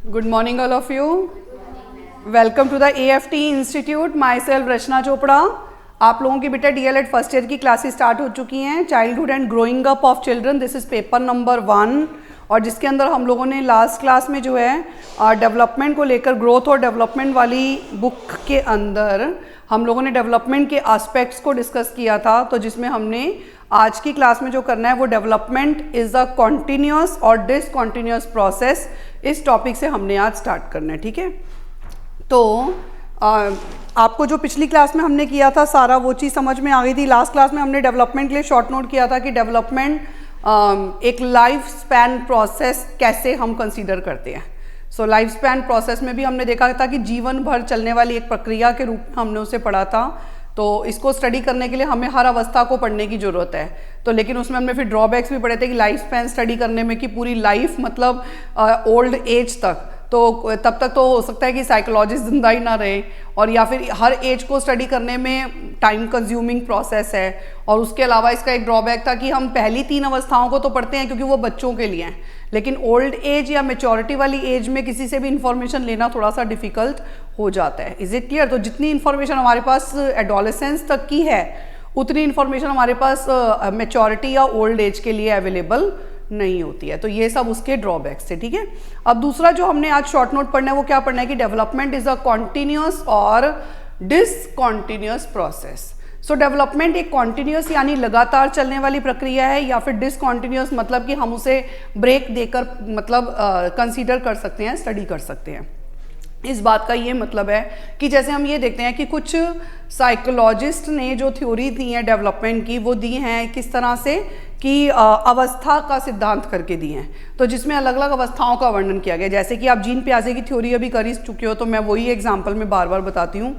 Good morning all of you. Welcome to the AFT Institute. Myself रचना चोपड़ा. आप लोगों की बेटा DLED फर्स्ट ईयर की क्लासेस स्टार्ट हो चुकी हैं. Childhood and growing up of children, this is paper number 1 और जिसके अंदर हम लोगों ने लास्ट क्लास में जो है डेवलपमेंट को लेकर, ग्रोथ और डेवलपमेंट वाली बुक के अंदर हम लोगों ने डेवलपमेंट के एस्पेक्ट्स को डिस्कस किया था. तो जिसमें हमने आज की क्लास में जो करना है वो डेवलपमेंट इज़ अ कॉन्टिन्यूस और डिसकॉन्टिन्यूस प्रोसेस, इस टॉपिक से हमने आज स्टार्ट करना है. ठीक है, तो आपको जो पिछली क्लास में हमने किया था सारा वो चीज़ समझ में आ गई थी. लास्ट क्लास में हमने डेवलपमेंट के लिए शॉर्ट नोट किया था कि डेवलपमेंट एक लाइफ स्पैन प्रोसेस कैसे हम कंसीडर करते हैं. सो लाइफ स्पैन प्रोसेस में भी हमने देखा था कि जीवन भर चलने वाली एक प्रक्रिया के रूप में हमने उसे पढ़ा था. तो इसको स्टडी करने के लिए हमें हर अवस्था को पढ़ने की ज़रूरत है. तो लेकिन उसमें हमने फिर ड्रॉबैक्स भी पढ़े थे कि लाइफ स्पैन स्टडी करने में कि पूरी लाइफ मतलब ओल्ड एज तक, तो तब तक तो हो सकता है कि साइकोलॉजिस्ट जिंदा ही ना रहे, और या फिर हर एज को स्टडी करने में टाइम कंज्यूमिंग प्रोसेस है. और उसके अलावा इसका एक ड्रॉबैक था कि हम पहली 3 अवस्थाओं को तो पढ़ते हैं क्योंकि वो बच्चों के लिए हैं, लेकिन ओल्ड एज या मेच्योरिटी वाली एज में किसी से भी इंफॉर्मेशन लेना थोड़ा सा डिफिकल्ट हो जाता है. Is it clear? तो जितनी इन्फॉर्मेशन हमारे पास एडोलेसेंस तक की है उतनी इन्फॉर्मेशन हमारे पास मेच्योरिटी या ओल्ड एज के लिए अवेलेबल नहीं होती है. तो ये सब उसके ड्रॉबैक्स थे. ठीक है, अब दूसरा जो हमने आज शॉर्ट नोट पढ़ना है वो क्या पढ़ना है कि डेवलपमेंट इज अ कॉन्टिन्यूस और डिसकॉन्टिन्यूस प्रोसेस. सो डेवलपमेंट एक कॉन्टिन्यूस यानी लगातार चलने वाली प्रक्रिया है, या फिर डिसकॉन्टिन्यूस मतलब कि हम उसे ब्रेक देकर मतलब कंसीडर कर सकते हैं, स्टडी कर सकते हैं. इस बात का ये मतलब है कि जैसे हम ये देखते हैं कि कुछ साइकोलॉजिस्ट ने जो थ्योरी दी है डेवलपमेंट की वो दी हैं किस तरह से कि अवस्था का सिद्धांत करके दी हैं. तो जिसमें अलग अलग अवस्थाओं का वर्णन किया गया. जैसे कि आप जीन पियाजे की थ्योरी अभी कर ही चुके हो, तो मैं वही एग्जाम्पल में बार बार बताती हूँ,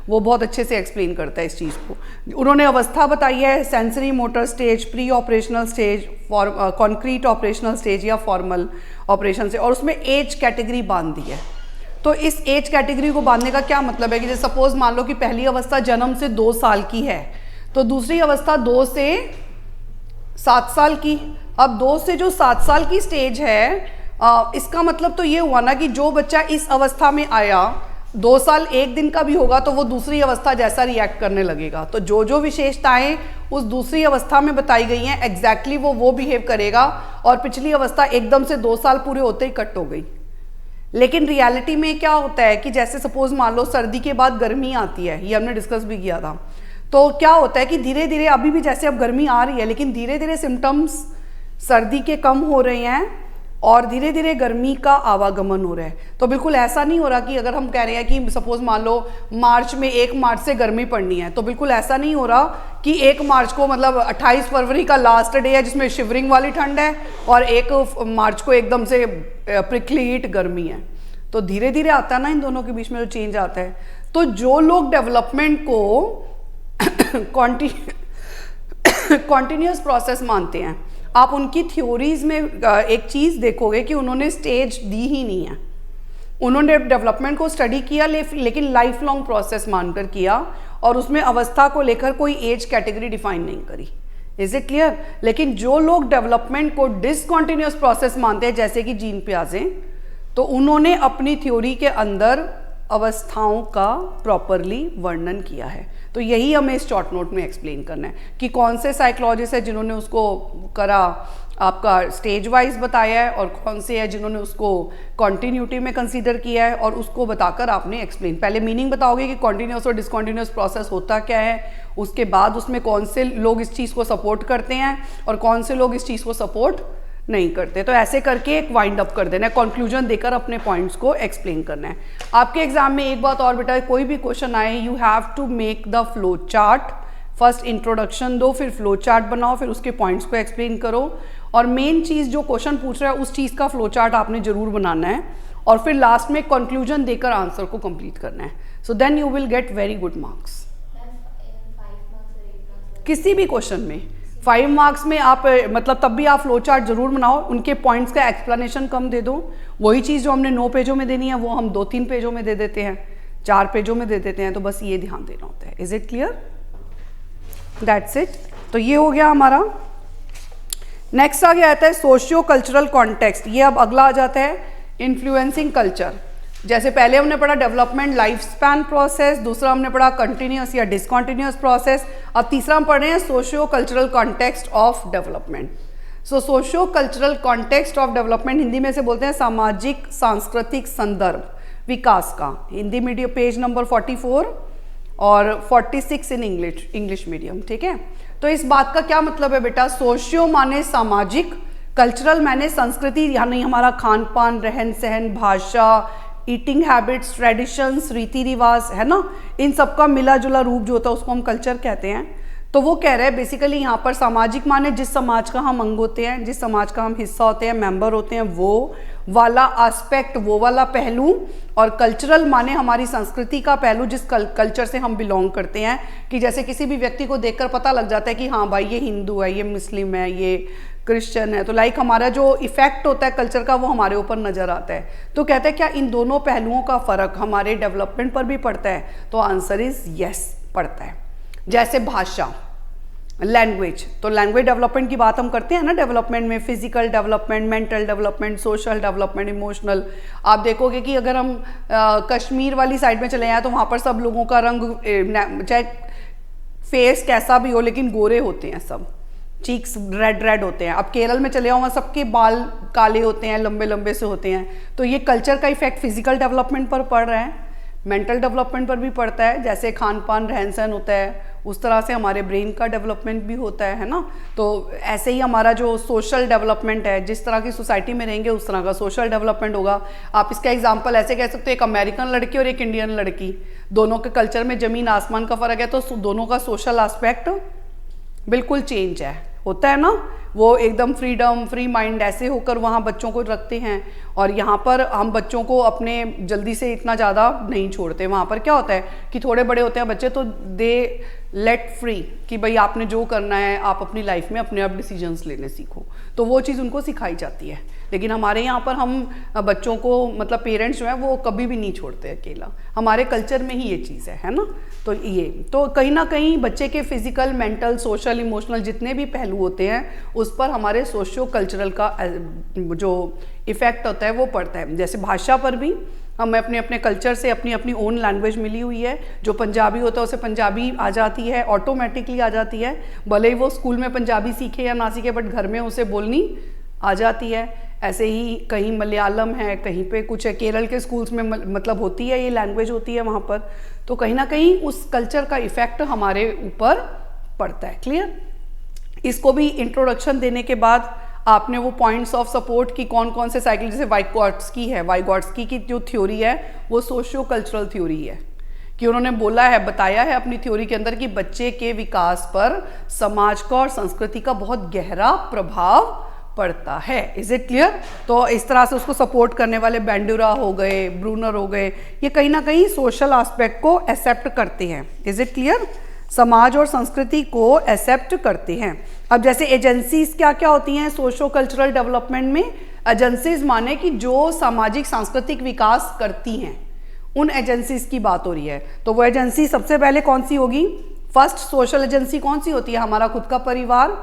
वो बहुत अच्छे से एक्सप्लेन करता है इस चीज़ को. उन्होंने अवस्था बताई है sensory motor stage, pre operational stage, concrete operational stage या फॉर्मल ऑपरेशन से, और उसमें एज कैटेगरी बांध दी है. तो इस एज कैटेगरी को बांधने का क्या मतलब है कि जैसे सपोज मान लो कि पहली अवस्था जन्म से 2 साल की है, तो दूसरी अवस्था 2 से 7 साल की. अब 2 से जो 7 साल की स्टेज है, इसका मतलब तो ये हुआ ना कि जो बच्चा इस अवस्था में आया 2 साल 1 दिन का भी होगा तो वो दूसरी अवस्था जैसा रिएक्ट करने लगेगा. तो जो जो विशेषताएं उस दूसरी अवस्था में बताई गई हैं एग्जैक्टली वो बिहेव करेगा, और पिछली अवस्था एकदम से 2 साल पूरे होते ही कट हो गई. लेकिन रियलिटी में क्या होता है कि जैसे सपोज मान लो सर्दी के बाद गर्मी आती है, ये हमने डिस्कस भी किया था. तो क्या होता है कि धीरे धीरे अभी भी जैसे अब गर्मी आ रही है लेकिन धीरे धीरे सिम्टम्स सर्दी के कम हो रहे हैं और धीरे धीरे गर्मी का आवागमन हो रहा है. तो बिल्कुल ऐसा नहीं हो रहा कि अगर हम कह रहे हैं कि सपोज मान लो मार्च में 1 मार्च से गर्मी पड़नी है, तो बिल्कुल ऐसा नहीं हो रहा कि 1 मार्च को मतलब 28 फरवरी का लास्ट डे है जिसमें शिवरिंग वाली ठंड है और 1 मार्च को एकदम से प्रिकली हीट गर्मी है. तो धीरे धीरे आता है ना इन दोनों के बीच में जो चेंज आता है. तो जो लोग डेवलपमेंट को कॉन्टिन्यूस प्रोसेस मानते हैं, आप उनकी थ्योरीज में एक चीज़ देखोगे कि उन्होंने स्टेज दी ही नहीं है. उन्होंने डेवलपमेंट को स्टडी किया लेकिन लाइफ लॉन्ग प्रोसेस मानकर किया, और उसमें अवस्था को लेकर कोई एज कैटेगरी डिफाइन नहीं करी. Is it clear? लेकिन जो लोग डेवलपमेंट को डिसकॉन्टिन्यूस प्रोसेस मानते हैं जैसे कि जीन पियाजे, तो उन्होंने अपनी थ्योरी के अंदर अवस्थाओं का प्रॉपरली वर्णन किया है. तो यही हमें इस शॉर्ट नोट में एक्सप्लेन करना है कि कौन से साइकोलॉजिस्ट है जिन्होंने उसको करा आपका स्टेज वाइज बताया है, और कौन से है जिन्होंने उसको कॉन्टिन्यूटी में कंसीडर किया है, और उसको बताकर आपने एक्सप्लेन, पहले मीनिंग बताओगे कि कॉन्टिन्यूस और डिसकॉन्टिन्यूस प्रोसेस होता क्या है, उसके बाद उसमें कौन से लोग इस चीज़ को सपोर्ट करते हैं और कौन से लोग इस चीज़ को सपोर्ट नहीं करते. तो ऐसे करके एक वाइंड अप कर देना है, कंक्लूजन देकर अपने पॉइंट्स को एक्सप्लेन करना है. आपके एग्जाम में एक बात और बेटा, कोई भी क्वेश्चन आए you have to make the flow chart. First introduction दो, फिर फ्लो चार्ट बनाओ, फिर उसके पॉइंट्स को एक्सप्लेन करो, और मेन चीज़ जो क्वेश्चन पूछ रहा है उस चीज़ का फ्लो चार्ट आपने जरूर बनाना है, और फिर लास्ट में कंक्लूजन देकर आंसर को कंप्लीट करना है. So then you will get very good marks. किसी भी क्वेश्चन में 5 मार्क्स में आप मतलब तब भी आप फ्लो चार्ट जरूर बनाओ, उनके पॉइंट्स का एक्सप्लेनेशन कम दे दो. वही चीज़ जो हमने 9 पेजों में देनी है वो हम 2-3 पेजों में दे देते हैं, 4 पेजों में दे देते हैं. तो बस ये ध्यान देना होता है. Is it clear? That's it. तो ये हो गया हमारा. नेक्स्ट आगे आता है सोशियो कल्चरल कॉन्टेक्स्ट. ये अब अगला आ जाता है इन्फ्लुएंसिंग कल्चर, जैसे पहले हमने पढ़ा डेवलपमेंट लाइफ स्पैन प्रोसेस, दूसरा हमने पढ़ा कंटिन्यूस या डिसकंटिन्यूस प्रोसेस, अब तीसरा हम पढ़ रहे हैं socio cultural context of development. So socio cultural context of development Hindi में से बोलते हैं सामाजिक सांस्कृतिक संदर्भ विकास का। हिंदी मीडियम पेज नंबर 44 और 46 इन इंग्लिश मीडियम, ठीक है। तो इस बात का क्या मतलब है बेटा, सोशियो माने सामाजिक, कल्चरल माने संस्कृति यानी हमारा खान पान, रहन सहन, भाषा, ईटिंग हैबिट्स, ट्रेडिशंस, रीति रिवाज, है ना, इन सब का मिला जुला रूप जो होता है उसको हम कल्चर कहते हैं। तो वो कह रहे हैं बेसिकली यहाँ पर सामाजिक माने जिस समाज का हम अंग होते हैं, जिस समाज का हम हिस्सा होते हैं, मेंबर होते हैं, वो वाला एस्पेक्ट, वो वाला पहलू, और कल्चरल माने हमारी संस्कृति का पहलू जिस कल्चर से हम बिलोंग करते हैं, कि जैसे किसी भी व्यक्ति को देखकर पता लग जाता है कि हाँ भाई ये हिंदू है, ये मुस्लिम है, ये क्रिश्चियन है, तो लाइक हमारा जो इफेक्ट होता है कल्चर का वो हमारे ऊपर नजर आता है। तो कहते हैं क्या इन दोनों पहलुओं का फर्क हमारे डेवलपमेंट पर भी पड़ता है, तो आंसर इज यस पड़ता है। जैसे भाषा, लैंग्वेज, तो लैंग्वेज डेवलपमेंट की बात हम करते हैं ना डेवलपमेंट में, physical development, mental development, social development, emotional. आप देखोगे कि अगर हम कश्मीर वाली साइड में चले जाएं तो वहाँ पर सब लोगों का रंग चाहे फेस कैसा भी हो लेकिन गोरे होते हैं, सब चीक्स रेड रेड होते हैं। अब केरल में चले जाओ वहाँ सबके बाल काले होते हैं, लंबे लंबे से होते हैं। तो ये कल्चर का इफेक्ट फिजिकल डेवलपमेंट पर पड़ रहा है, मेंटल डेवलपमेंट पर भी पड़ता है। जैसे खान पान रहन सहन होता है उस तरह से हमारे ब्रेन का डेवलपमेंट भी होता है ना। तो ऐसे ही हमारा जो सोशल डेवलपमेंट है, जिस तरह की सोसाइटी में रहेंगे उस तरह का सोशल डेवलपमेंट होगा। आप इसका एग्जांपल ऐसे कह सकते हो, एक अमेरिकन लड़की और एक इंडियन लड़की, दोनों के कल्चर में ज़मीन आसमान का फ़र्क है, तो दोनों का सोशल एस्पेक्ट बिल्कुल चेंज है, होता है ना। वो एकदम फ्रीडम, फ्री माइंड ऐसे होकर वहाँ बच्चों को रखते हैं, और यहाँ पर हम बच्चों को अपने जल्दी से इतना ज़्यादा नहीं छोड़ते। वहाँ पर क्या होता है कि थोड़े बड़े होते हैं बच्चे तो दे लेट फ्री कि भाई आपने जो करना है आप अपनी लाइफ में अपने आप डिसीजंस लेने सीखो, तो वो चीज़ उनको सिखाई जाती है। लेकिन हमारे यहाँ पर हम बच्चों को मतलब पेरेंट्स जो है वो कभी भी नहीं छोड़ते अकेला, हमारे कल्चर में ही ये चीज़ है ना। तो ये तो कहीं ना कहीं बच्चे के फिजिकल, मेंटल, सोशल, इमोशनल जितने भी पहलू होते हैं उस पर हमारे सोशियो कल्चरल का जो इफेक्ट होता है वो पड़ता है। जैसे भाषा पर भी हमें अपने अपने कल्चर से अपनी अपनी ओन लैंग्वेज मिली हुई है। जो पंजाबी होता है उसे पंजाबी आ जाती है, ऑटोमेटिकली आ जाती है, भले ही वो स्कूल में पंजाबी सीखे या ना सीखे, बट घर में उसे बोलनी आ जाती है। ऐसे ही कहीं मलयालम है, कहीं पे कुछ है, केरल के स्कूल्स में मतलब होती है, ये लैंग्वेज होती है वहाँ पर। तो कहीं ना कहीं उस कल्चर का इफेक्ट हमारे ऊपर पड़ता है। क्लियर? इसको भी इंट्रोडक्शन देने के बाद आपने वो पॉइंट्स ऑफ सपोर्ट की कौन कौन से साइकिल, जैसे वाइगॉट्स्की है, वाइगॉट्स्की की जो थ्योरी है वो सोशियो कल्चरल थ्योरी है, कि उन्होंने बोला है, बताया है अपनी थ्योरी के अंदर कि बच्चे के विकास पर समाज का और संस्कृति का बहुत गहरा प्रभाव पड़ता है। Is it clear? तो इस तरह से उसको सपोर्ट करने वाले बेंडुरा हो गए, ब्रूनर हो गए, ये कहीं ना कहीं सोशल एस्पेक्ट को एक्सेप्ट करते हैं। Is it clear? समाज और संस्कृति को एक्सेप्ट करते हैं। अब जैसे एजेंसीज क्या क्या होती हैं सोशो कल्चरल डेवलपमेंट में? एजेंसीज माने कि जो सामाजिक सांस्कृतिक विकास करती हैं, उन एजेंसीज की बात हो रही है। तो वो एजेंसी सबसे पहले कौन सी होगी? फर्स्ट सोशल एजेंसी कौन सी होती है? हमारा खुद का परिवार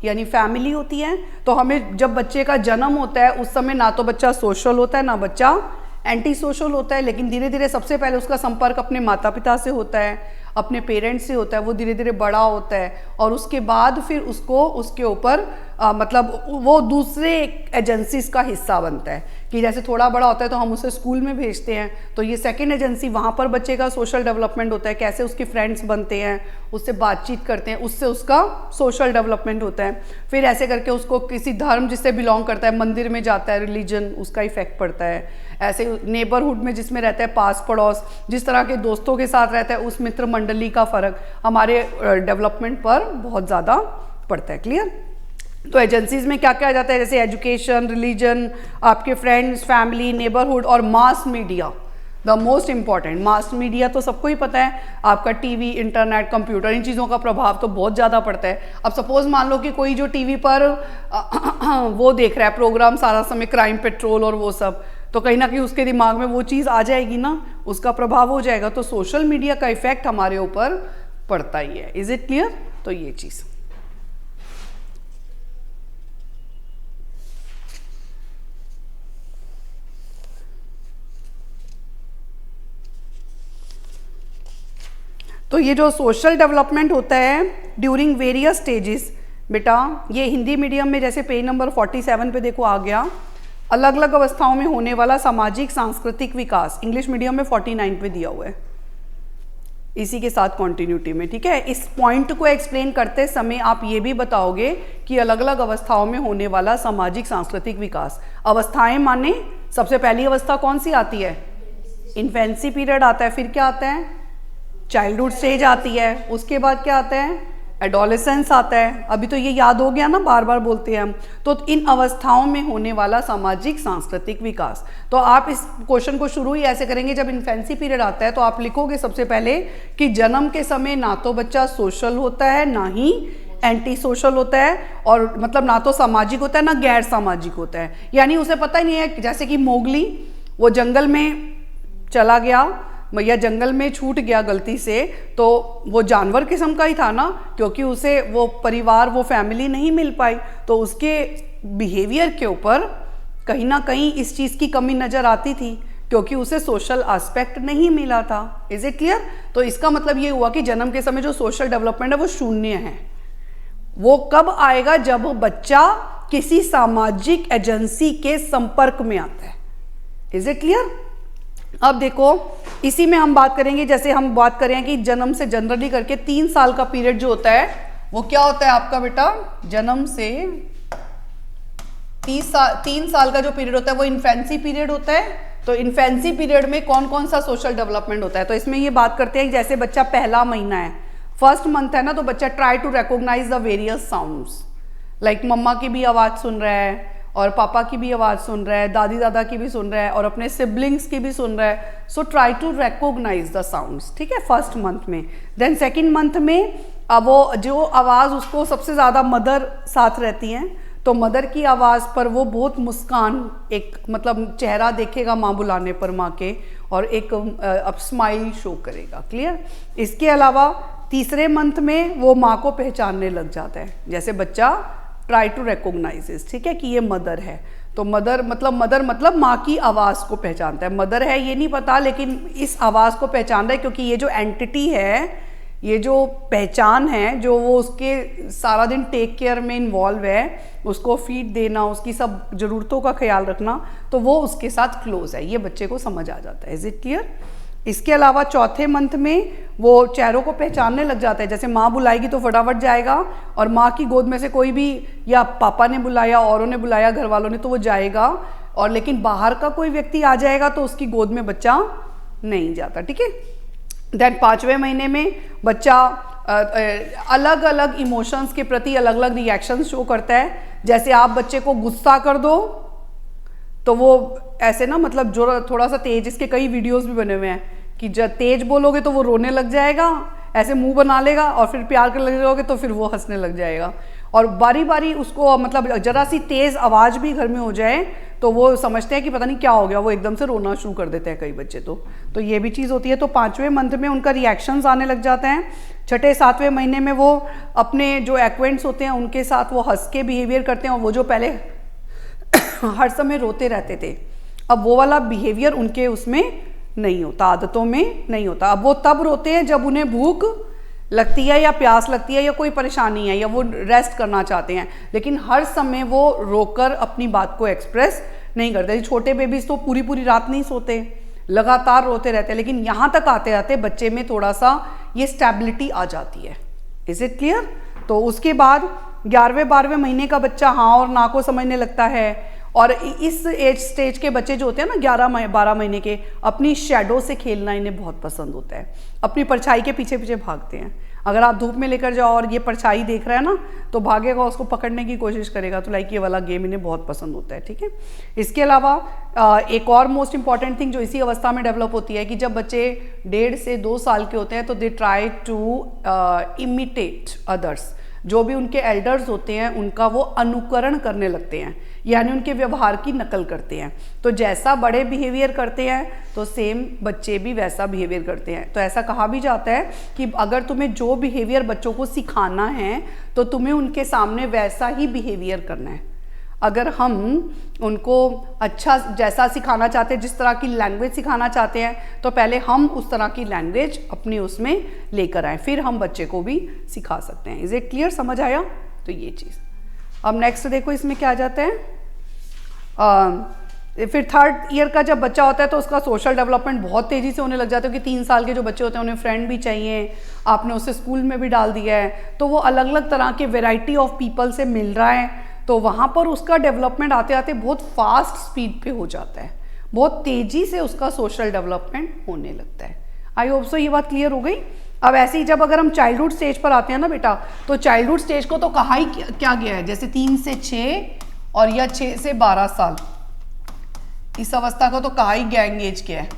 यानी फैमिली होती है। तो हमें जब बच्चे का जन्म होता है उस समय ना तो बच्चा सोशल होता है ना बच्चा एंटी सोशल होता है, लेकिन धीरे धीरे सबसे पहले उसका संपर्क अपने माता पिता से होता है, अपने पेरेंट्स से होता है, वो धीरे धीरे बड़ा होता है, और उसके बाद फिर उसको उसके ऊपर मतलब वो दूसरे एजेंसीज का हिस्सा बनता है। कि जैसे थोड़ा बड़ा होता है तो हम उसे स्कूल में भेजते हैं, तो ये सेकंड एजेंसी, वहाँ पर बच्चे का सोशल डेवलपमेंट होता है, कैसे उसके फ्रेंड्स बनते हैं, उससे बातचीत करते हैं, उससे उसका सोशल डेवलपमेंट होता है। फिर ऐसे करके उसको किसी धर्म जिससे बिलोंग करता है, मंदिर में जाता है, रिलीजन, उसका इफेक्ट पड़ता है। ऐसे नेबरहुड में जिसमें रहता है, पास पड़ोस, जिस तरह के दोस्तों के साथ रहता है, उस मित्र मंडली का फर्क हमारे डेवलपमेंट पर बहुत ज़्यादा पड़ता है। क्लियर? तो एजेंसीज में क्या क्या आ जाता है? जैसे एजुकेशन, रिलीजन, आपके फ्रेंड्स, फैमिली, नेबरहुड और mass media, the most important. Mass media तो सबको ही पता है, आपका टीवी, इंटरनेट, कंप्यूटर, इन चीज़ों का प्रभाव तो बहुत ज़्यादा पड़ता है। अब सपोज मान लो कि कोई जो टीवी पर वो देख रहा है प्रोग्राम सारा समय, क्राइम पेट्रोल और वो सब, तो कहीं ना कहीं उसके दिमाग में वो चीज़ आ जाएगी ना, उसका प्रभाव हो जाएगा। तो सोशल मीडिया का इफेक्ट हमारे ऊपर पड़ता ही है। Is it clear? तो ये चीज़ तो ये जो सोशल डेवलपमेंट होता है ड्यूरिंग वेरियस स्टेजेस, बेटा ये हिंदी मीडियम में जैसे पेज नंबर 47 पे देखो आ गया, अलग अलग अवस्थाओं में होने वाला सामाजिक सांस्कृतिक विकास, इंग्लिश मीडियम में 49 पे दिया हुआ है, इसी के साथ कॉन्टिन्यूटी में, ठीक है। इस पॉइंट को एक्सप्लेन करते समय आप ये भी बताओगे कि अलग अलग अवस्थाओं में होने वाला सामाजिक सांस्कृतिक विकास। अवस्थाएं माने सबसे पहली अवस्था कौन सी आती है? इन्फेंसी पीरियड आता है, फिर क्या आता है? चाइल्डहुड स्टेज आती है, उसके बाद क्या आता है? एडोलेसेंस आता है। अभी तो ये याद हो गया ना, बार बार बोलते हैं हम। तो इन अवस्थाओं में होने वाला सामाजिक सांस्कृतिक विकास, तो आप इस क्वेश्चन को शुरू ही ऐसे करेंगे, जब इन्फेंसी पीरियड आता है तो आप लिखोगे सबसे पहले कि जन्म के समय ना तो बच्चा सोशल होता है ना ही एंटी सोशल होता है, और मतलब ना तो सामाजिक होता है ना गैर सामाजिक होता है, यानी उसे पता ही नहीं है। जैसे कि मोगली वो जंगल में चला गया या जंगल में छूट गया गलती से, तो वो जानवर किस्म का ही था ना, क्योंकि उसे वो परिवार वो फैमिली नहीं मिल पाई, तो उसके बिहेवियर के ऊपर कहीं ना कहीं इस चीज़ की कमी नज़र आती थी, क्योंकि उसे सोशल एस्पेक्ट नहीं मिला था। Is it clear? तो इसका मतलब ये हुआ कि जन्म के समय जो सोशल डेवलपमेंट है वो शून्य है। वो कब आएगा? जब बच्चा किसी सामाजिक एजेंसी के संपर्क में आता है। Is it clear? अब देखो इसी में हम बात करेंगे, जैसे हम बात करें कि जन्म से जनरली करके 3 साल का पीरियड जो होता है वो क्या होता है आपका बेटा? जन्म से 3 साल का जो पीरियड होता है वो इन्फेंसी पीरियड होता है। तो इन्फेंसी पीरियड में कौन कौन सा सोशल डेवलपमेंट होता है? तो इसमें ये बात करते हैं जैसे बच्चा पहला महीना है, फर्स्ट मंथ है ना, तो बच्चा try to recognise the various sounds, like मम्मा की भी आवाज़ सुन रहा है और पापा की भी आवाज़ सुन रहा है, दादी दादा की भी सुन रहा है और अपने सिबलिंग्स की भी सुन रहा है। So try to recognise the sounds, ठीक है, फर्स्ट मंथ में। देन सेकंड मंथ में अब वो जो आवाज़ उसको सबसे ज़्यादा मदर साथ रहती हैं, तो मदर की आवाज़ पर वो बहुत मुस्कान, एक मतलब चेहरा देखेगा माँ बुलाने पर माँ के, और एक अब स्माइल शो करेगा। क्लियर? इसके अलावा तीसरे मंथ में वो माँ को पहचानने लग जाता है, जैसे बच्चा ट्राई टू रिकॉग्नाइज, ठीक है, कि ये मदर है। तो मदर मतलब माँ की आवाज़ को पहचानता है। मदर है ये नहीं पता, लेकिन इस आवाज़ को पहचान रहा है, क्योंकि ये जो एंटिटी है, ये जो पहचान है, जो वो उसके सारा दिन टेक केयर में इन्वॉल्व है, उसको फीड देना, उसकी सब ज़रूरतों का ख्याल रखना, तो वो उसके साथ क्लोज है, ये बच्चे को समझ आ जाता है। Is it clear? इसके अलावा चौथे मंथ में वो चेहरों को पहचानने लग जाता है, जैसे माँ बुलाएगी तो फटाफट जाएगा, और माँ की गोद में से कोई भी, या पापा ने बुलाया, औरों ने बुलाया, घर वालों ने, तो वो जाएगा, और लेकिन बाहर का कोई व्यक्ति आ जाएगा तो उसकी गोद में बच्चा नहीं जाता। ठीक है? देन 5वें महीने में बच्चा अलग अलग इमोशंस के प्रति अलग अलग रिएक्शंस शो करता है। जैसे आप बच्चे को गुस्सा कर दो तो वो ऐसे ना, मतलब जो थोड़ा सा तेज, इसके कई वीडियोस भी बने हुए हैं कि जब तेज बोलोगे तो वो रोने लग जाएगा, ऐसे मुंह बना लेगा, और फिर प्यार करने लग जाओगे तो फिर वो हंसने लग जाएगा। और बारी बारी उसको, मतलब जरा सी तेज आवाज़ भी घर में हो जाए तो वो समझते हैं कि पता नहीं क्या हो गया, वो एकदम से रोना शुरू कर देते हैं कई बच्चे। तो ये भी चीज़ होती है। तो 5वें मंथ में उनका रिएक्शंस आने लग जाते हैं। छठे 7वें महीने में वो अपने जो एक्वेंट्स होते हैं उनके साथ वो हंस के बिहेवियर करते हैं, और वो जो पहले हर समय रोते रहते थे, अब वो वाला बिहेवियर उनके उसमें नहीं होता, आदतों में नहीं होता। अब वो तब रोते हैं जब उन्हें भूख लगती है या प्यास लगती है या कोई परेशानी है या वो रेस्ट करना चाहते हैं, लेकिन हर समय वो रोकर अपनी बात को एक्सप्रेस नहीं करते। छोटे बेबीज तो पूरी पूरी रात नहीं सोते, लगातार रोते रहते हैं, लेकिन यहाँ तक आते आते बच्चे में थोड़ा सा ये स्टेबिलिटी आ जाती है। Is it clear? तो उसके बाद 11वें 12वें महीने का बच्चा हाँ और ना को समझने लगता है, और इस एज स्टेज के बच्चे जो होते हैं ना 11-12 महीने के, अपनी शेडो से खेलना इन्हें बहुत पसंद होता है, अपनी परछाई के पीछे पीछे भागते हैं। अगर आप धूप में लेकर जाओ और ये परछाई देख रहा है ना, तो भागेगा, उसको पकड़ने की कोशिश करेगा। तो लाइक ये वाला गेम इन्हें बहुत पसंद होता है। ठीक है? इसके अलावा एक और मोस्ट इंपॉर्टेंट थिंग जो इसी अवस्था में डेवलप होती है कि जब बच्चे 1.5 से 2 साल के होते हैं तो they try to imitate others. जो भी उनके एल्डर्स होते हैं उनका वो अनुकरण करने लगते हैं, यानी उनके व्यवहार की नकल करते हैं। तो जैसा बड़े बिहेवियर करते हैं तो सेम बच्चे भी वैसा बिहेवियर करते हैं। तो ऐसा कहा भी जाता है कि अगर तुम्हें जो बिहेवियर बच्चों को सिखाना है तो तुम्हें उनके सामने वैसा ही बिहेवियर करना है। अगर हम उनको अच्छा जैसा सिखाना चाहते हैं, जिस तरह की लैंग्वेज सिखाना चाहते हैं, तो पहले हम उस तरह की लैंग्वेज अपनी उसमें लेकर आए, फिर हम बच्चे को भी सिखा सकते हैं। Is it clear? समझ आया? तो ये चीज़। अब नेक्स्ट देखो इसमें क्या आ जाता है। फिर थर्ड ईयर का जब बच्चा होता है तो उसका सोशल डेवलपमेंट बहुत तेज़ी से होने लग जाता है, क्योंकि 3 साल के जो बच्चे होते हैं उन्हें फ्रेंड भी चाहिए, आपने उसे स्कूल में भी डाल दिया है, तो वो अलग अलग तरह के वेराइटी ऑफ पीपल से मिल रहा है, तो वहाँ पर उसका डेवलपमेंट आते आते बहुत फास्ट स्पीड पे हो जाता है, बहुत तेज़ी से उसका सोशल डेवलपमेंट होने लगता है। आई होप सो ये बात क्लियर हो गई। अब ऐसे ही जब अगर हम चाइल्डहुड स्टेज पर आते हैं ना बेटा, तो चाइल्डहुड स्टेज को तो कहा ही क्या गया है, जैसे 3 से 6 और या 6 से 12 साल, इस अवस्था को तो कहा ही गैंग एज क्या है।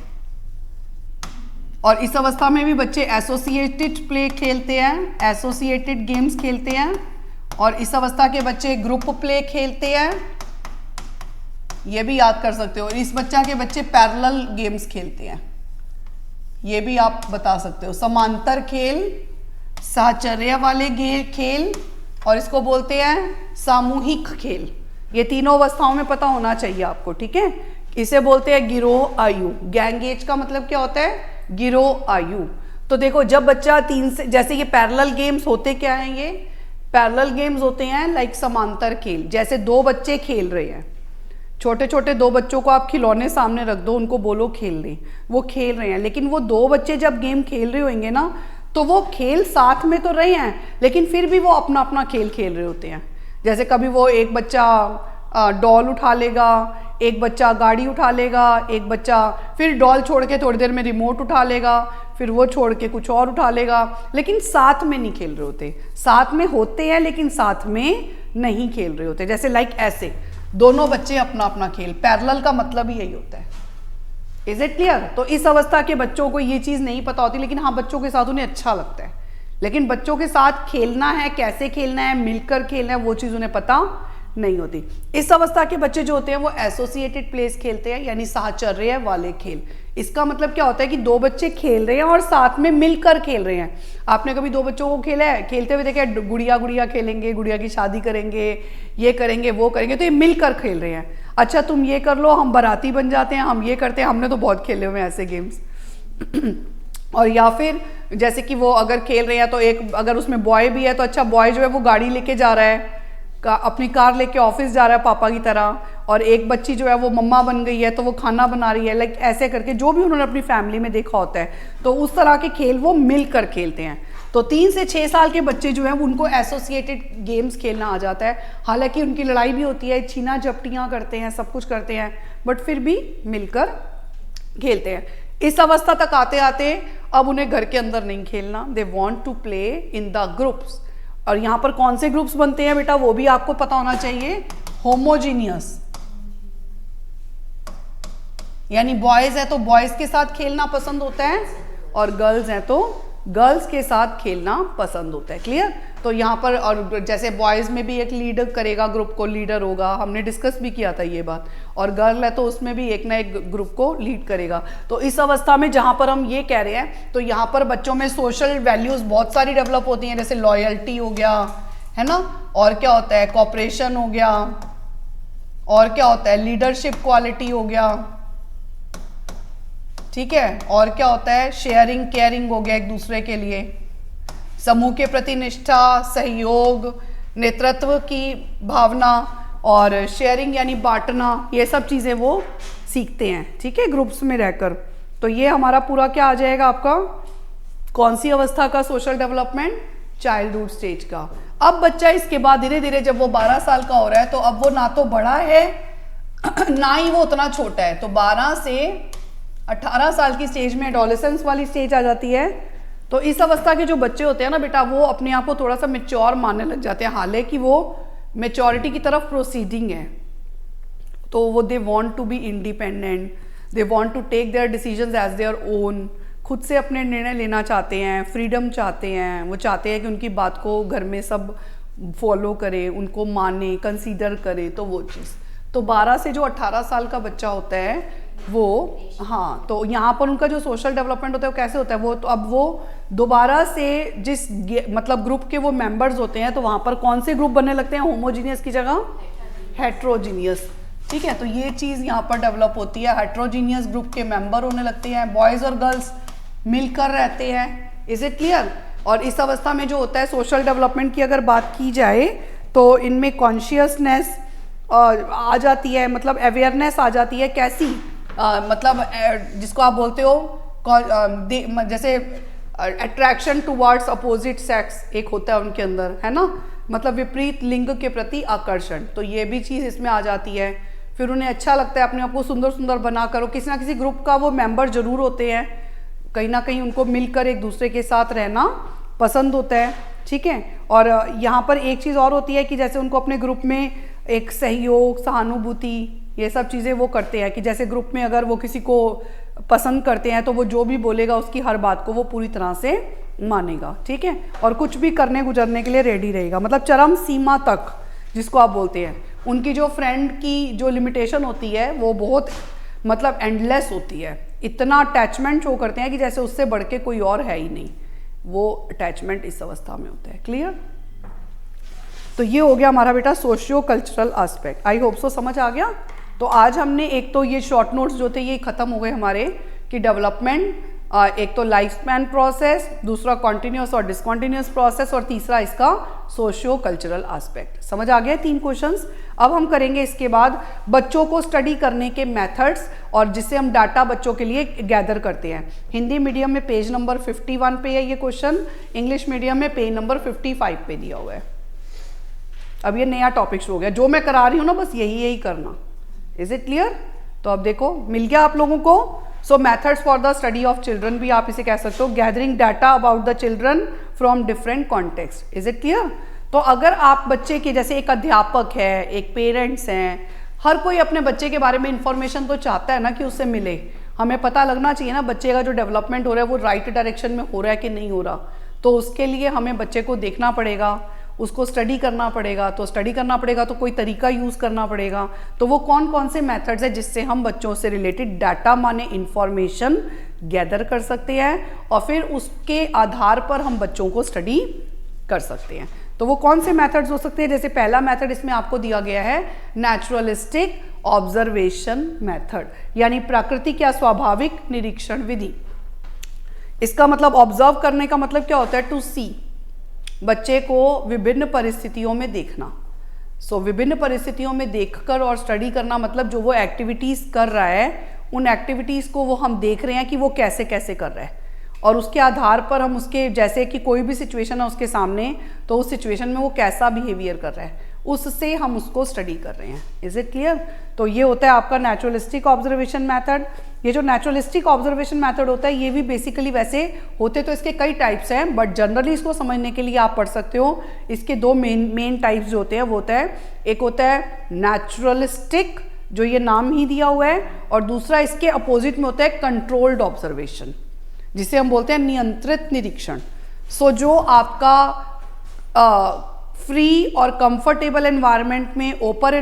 और इस अवस्था में भी बच्चे एसोसिएटेड प्ले खेलते हैं, एसोसिएटेड गेम्स खेलते हैं, और इस अवस्था के बच्चे ग्रुप प्ले खेलते हैं, ये भी याद कर सकते हो। इस बच्चा के बच्चे पैरेलल गेम्स खेलते हैं, ये भी आप बता सकते हो। समांतर खेल, साहचर्य वाले खेल, और इसको बोलते हैं सामूहिक खेल। ये तीनों अवस्थाओं में पता होना चाहिए आपको, ठीक है। इसे बोलते हैं गिरोह आयु। गैंग एज का मतलब क्या होता है? गिरोह आयु। तो देखो जब बच्चा 3 से, जैसे ये पैरेलल गेम्स होते क्या हैं, ये पैरेलल गेम्स होते हैं लाइक समांतर खेल। जैसे 2 बच्चे खेल रहे हैं, छोटे छोटे 2 बच्चों को आप खिलौने सामने रख दो, उनको बोलो खेल लें, वो खेल रहे हैं, लेकिन वो 2 बच्चे जब गेम खेल रहे होंगे ना, तो वो खेल साथ में तो रहे हैं, लेकिन फिर भी वो अपना अपना खेल खेल रहे होते हैं। जैसे कभी वो एक बच्चा डॉल उठा लेगा, एक बच्चा गाड़ी उठा लेगा, एक बच्चा फिर डॉल छोड़ के थोड़ी देर में रिमोट उठा लेगा, फिर वो छोड़ के कुछ और उठा लेगा, लेकिन साथ में नहीं खेल रहे होते। साथ में होते हैं लेकिन साथ में नहीं खेल रहे होते। जैसे लाइक ऐसे दोनों बच्चे अपना अपना खेल, पैरेलल का मतलब ही यही होता है। Is it clear? तो इस अवस्था के बच्चों को ये चीज़ नहीं पता होती, लेकिन हाँ बच्चों के साथ उन्हें अच्छा लगता है, लेकिन बच्चों के साथ खेलना है, कैसे खेलना है, मिलकर खेलना है, वो चीज़ उन्हें पता नहीं होती। इस अवस्था के बच्चे जो होते हैं वो एसोसिएटेड प्लेस खेलते हैं, यानी साहचर्य वाले खेल। इसका मतलब क्या होता है कि 2 बच्चे खेल रहे हैं और साथ में मिलकर खेल रहे हैं। आपने कभी 2 बच्चों को खेला है, खेलते हुए देखा है? गुड़िया गुड़िया खेलेंगे, गुड़िया की शादी करेंगे, ये करेंगे, वो करेंगे, तो ये मिलकर खेल रहे हैं। अच्छा तुम ये कर लो, हम बाराती बन जाते हैं, हम ये करते हैं, हमने तो बहुत खेले हुए हैं ऐसे गेम्स। और या फिर जैसे कि वो अगर खेल रहे हैं तो एक अगर उसमें बॉय भी है, तो अच्छा बॉय जो है वो गाड़ी लेके जा रहा है, अपनी कार लेके ऑफिस जा रहा है पापा की तरह, और एक बच्ची जो है वो मम्मा बन गई है तो वो खाना बना रही है, लाइक ऐसे करके जो भी उन्होंने अपनी फैमिली में देखा होता है, तो उस तरह के खेल वो मिलकर खेलते हैं। तो 3 से 6 साल के बच्चे जो हैं उनको एसोसिएटेड गेम्स खेलना आ जाता है। हालांकि उनकी लड़ाई भी होती है, छीना झपटियाँ करते हैं, सब कुछ करते हैं, बट फिर भी मिलकर खेलते हैं। इस अवस्था तक आते आते अब उन्हें घर के अंदर नहीं खेलना, they want to play in the groups. और यहाँ पर कौन से ग्रुप्स बनते हैं बेटा, वो भी आपको पता होना चाहिए। होमोजीनियस, यानी बॉयज है तो बॉयज के साथ खेलना पसंद होता है, और गर्ल्स हैं तो गर्ल्स के साथ खेलना पसंद होता है। क्लियर? तो यहाँ पर और जैसे बॉयज में भी एक लीडर करेगा, ग्रुप को लीडर होगा, हमने डिस्कस भी किया था ये बात, और गर्ल है तो उसमें भी एक ना एक ग्रुप को लीड करेगा। तो इस अवस्था में जहाँ पर हम ये कह रहे हैं, तो यहाँ पर बच्चों में सोशल वैल्यूज बहुत सारी डेवलप होती हैं, जैसे लॉयल्टी हो गया, है ना, और क्या होता है, कॉपरेशन हो गया, और क्या होता है, लीडरशिप क्वालिटी हो गया, ठीक है, और क्या होता है, शेयरिंग केयरिंग हो गया एक दूसरे के लिए, समूह के प्रति निष्ठा, सहयोग, नेतृत्व की भावना, और शेयरिंग यानी बांटना, ये सब चीज़ें वो सीखते हैं, ठीक है, ग्रुप्स में रहकर। तो ये हमारा पूरा क्या आ जाएगा आपका, कौन सी अवस्था का सोशल डेवलपमेंट, चाइल्डहुड स्टेज का। अब बच्चा इसके बाद धीरे धीरे जब वो 12 साल का हो रहा है, तो अब वो ना तो बड़ा है ना ही वो उतना छोटा है, तो 12 से 18 साल की स्टेज में एडोलेसेंस वाली स्टेज आ जाती है। तो इस अवस्था के जो बच्चे होते हैं ना बेटा, वो अपने आप को थोड़ा सा मेच्योर मानने लग जाते हैं, हालांकि वो मेच्योरिटी की तरफ प्रोसीडिंग है। तो वो they want to be independent, they want to take their decisions as their own, खुद से अपने निर्णय लेना चाहते हैं, फ्रीडम चाहते हैं, वो चाहते हैं कि उनकी बात को घर में सब फॉलो करे, उनको माने, कंसीडर करे, तो वो चीज़। तो 12 से जो 18 साल का बच्चा होता है वो, हाँ, तो यहाँ पर उनका जो सोशल डेवलपमेंट होता है वो कैसे होता है, वो तो अब वो दोबारा से जिस मतलब ग्रुप के वो मेंबर्स होते हैं, तो वहाँ पर कौन से ग्रुप बनने लगते हैं, होमोजीनियस की जगह हेट्रोजीनियस, ठीक है। तो ये चीज़ यहाँ पर डेवलप होती है, हेट्रोजीनियस ग्रुप के मेंबर होने लगते हैं, बॉयज़ और गर्ल्स मिलकर रहते हैं। Is it clear? और इस अवस्था में जो होता है सोशल डेवलपमेंट की अगर बात की जाए तो इनमें कॉन्शियसनेस आ जाती है, मतलब अवेयरनेस आ जाती है। कैसी? मतलब जिसको आप बोलते हो जैसे अट्रैक्शन टुवर्ड्स अपोजिट सेक्स एक होता है उनके अंदर, है ना, मतलब विपरीत लिंग के प्रति आकर्षण, तो ये भी चीज़ इसमें आ जाती है। फिर उन्हें अच्छा लगता है अपने आप को सुंदर सुंदर बना कर, किसी ना किसी ग्रुप का वो मेंबर जरूर होते हैं, कहीं ना कहीं उनको मिलकर एक दूसरे के साथ रहना पसंद होता है, ठीक है। और यहाँ पर एक चीज़ और होती है कि जैसे उनको अपने ग्रुप में एक सहयोग, सहानुभूति, ये सब चीज़ें वो करते हैं कि जैसे ग्रुप में अगर वो किसी को पसंद करते हैं तो वो जो भी बोलेगा उसकी हर बात को वो पूरी तरह से मानेगा, ठीक है, और कुछ भी करने गुजरने के लिए रेडी रहेगा, मतलब चरम सीमा तक जिसको आप बोलते हैं। उनकी जो फ्रेंड की जो लिमिटेशन होती है वो बहुत मतलब एंडलेस होती है, इतना अटैचमेंट शो करते हैं कि जैसे उससे बढ़ के कोई और है ही नहीं, वो अटैचमेंट इस अवस्था में होता है। क्लियर? तो ये हो गया हमारा बेटा socio cultural aspect. I hope so समझ आ गया। तो आज हमने एक तो ये शॉर्ट नोट्स जो थे ये ख़त्म हो गए हमारे कि डेवलपमेंट, एक तो लाइफ स्पैन प्रोसेस, दूसरा कॉन्टिन्यूस और डिसकॉन्टिन्यूस प्रोसेस, और तीसरा इसका सोशियो कल्चरल एस्पेक्ट। समझ आ गया 3 क्वेश्चंस। अब हम करेंगे इसके बाद बच्चों को स्टडी करने के मेथड्स और जिससे हम डाटा बच्चों के लिए गैदर करते हैं। हिंदी मीडियम में पेज नंबर 51 पे है ये क्वेश्चन, इंग्लिश मीडियम में पेज नंबर 55 पे दिया हुआ है। अब ये नया टॉपिक शुरू हो गया, जो मैं करा रही हूँ ना बस यही करना। Is it clear? तो अब देखो मिल गया आप लोगों को। सो methods for the study of children भी आप इसे कह सकते हो, gathering data about the children from different context. Is it clear? तो अगर आप बच्चे के, जैसे एक अध्यापक है, एक पेरेंट्स हैं, हर कोई अपने बच्चे के बारे में इंफॉर्मेशन तो चाहता है ना कि उससे मिले, हमें पता लगना चाहिए ना बच्चे का जो डेवलपमेंट हो रहा है वो राइट डायरेक्शन में हो रहा है कि नहीं हो रहा। तो उसके लिए हमें बच्चे को देखना पड़ेगा, उसको स्टडी करना पड़ेगा। तो स्टडी करना पड़ेगा तो कोई तरीका यूज़ करना पड़ेगा। तो वो कौन कौन से मेथड्स है जिससे हम बच्चों से रिलेटेड डाटा माने इंफॉर्मेशन गैदर कर सकते हैं और फिर उसके आधार पर हम बच्चों को स्टडी कर सकते हैं। तो वो कौन से मेथड्स हो सकते हैं? जैसे पहला मेथड इसमें आपको दिया गया है नेचुरलिस्टिक ऑब्जर्वेशन मेथड, यानी प्राकृतिक या स्वाभाविक निरीक्षण विधि। इसका मतलब ऑब्जर्व करने का मतलब क्या होता है? टू सी, बच्चे को विभिन्न परिस्थितियों में देखना। सो विभिन्न परिस्थितियों में देखकर और स्टडी करना मतलब जो वो एक्टिविटीज़ कर रहा है उन एक्टिविटीज़ को वो हम देख रहे हैं कि वो कैसे कैसे कर रहा है, और उसके आधार पर हम उसके, जैसे कि कोई भी सिचुएशन है उसके सामने, तो उस सिचुएशन में वो कैसा बिहेवियर कर रहा है उससे हम उसको स्टडी कर रहे हैं। Is it clear? तो ये होता है आपका नेचुरलिस्टिक ऑब्जर्वेशन मेथड। ये जो नेचुरलिस्टिक ऑब्जर्वेशन मेथड होता है ये भी बेसिकली वैसे होते तो इसके कई टाइप्स हैं, बट जनरली इसको समझने के लिए आप पढ़ सकते हो। इसके 2 मेन टाइप्स जो होते हैं वो होता है, एक होता है नेचुरलिस्टिक जो ये नाम ही दिया हुआ है, और दूसरा इसके अपोजिट में होता है कंट्रोल्ड ऑब्जर्वेशन जिसे हम बोलते हैं नियंत्रित निरीक्षण। सो जो आपका फ्री और कंफर्टेबल एनवायरनमेंट में, ओपन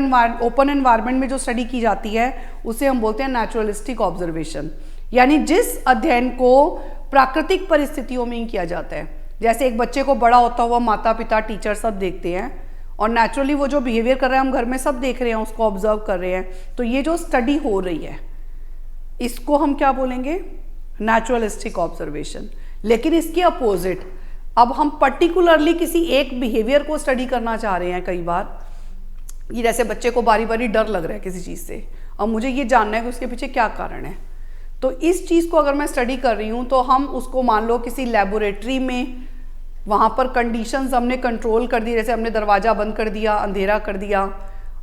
एनवायरनमेंट में जो स्टडी की जाती है उसे हम बोलते हैं नेचुरलिस्टिक ऑब्जर्वेशन, यानी जिस अध्ययन को प्राकृतिक परिस्थितियों में ही किया जाता है। जैसे एक बच्चे को बड़ा होता हुआ माता पिता टीचर सब देखते हैं और नेचुरली वो जो बिहेवियर कर रहे हैं हम घर में सब देख रहे हैं, उसको ऑब्जर्व कर रहे हैं, तो ये जो स्टडी हो रही है इसको हम क्या बोलेंगे? Naturalistic observation. लेकिन इसके अपोजिट अब हम पर्टिकुलरली किसी एक बिहेवियर को स्टडी करना चाह रहे हैं। कई बार ये जैसे बच्चे को बारी बारी डर लग रहा है किसी चीज़ से, अब मुझे ये जानना है कि उसके पीछे क्या कारण है। तो इस चीज़ को अगर मैं स्टडी कर रही हूँ तो हम उसको मान लो किसी लेबोरेटरी में, वहाँ पर कंडीशंस हमने कंट्रोल कर दी, जैसे हमने दरवाज़ा बंद कर दिया, अंधेरा कर दिया,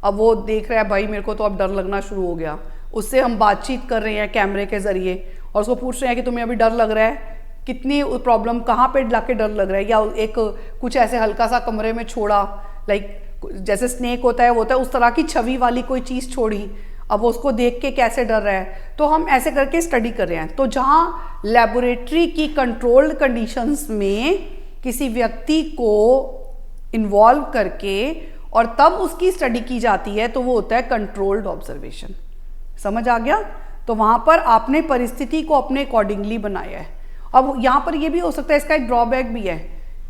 अब वो देख रहा है भाई मेरे को तो अब डर लगना शुरू हो गया, उससे हम बातचीत कर रहे हैं कैमरे के ज़रिए और उसको पूछ रहे हैं कि तुम्हें अभी डर लग रहा है, कितनी प्रॉब्लम, कहाँ पे लाके डर लग रहा है, या एक कुछ ऐसे हल्का सा कमरे में छोड़ा, लाइक जैसे स्नेक होता है उस तरह की छवि वाली कोई चीज़ छोड़ी, अब वो उसको देख के कैसे डर रहा है। तो हम ऐसे करके स्टडी कर रहे हैं। तो जहाँ लेबोरेटरी की कंट्रोल्ड कंडीशंस में किसी व्यक्ति को इन्वॉल्व करके और तब उसकी स्टडी की जाती है तो वो होता है कंट्रोल्ड ऑब्जर्वेशन। समझ आ गया? तो वहाँ पर आपने परिस्थिति को अपने अकॉर्डिंगली बनाया है। अब यहाँ पर ये भी हो सकता है, इसका एक ड्रॉबैक भी है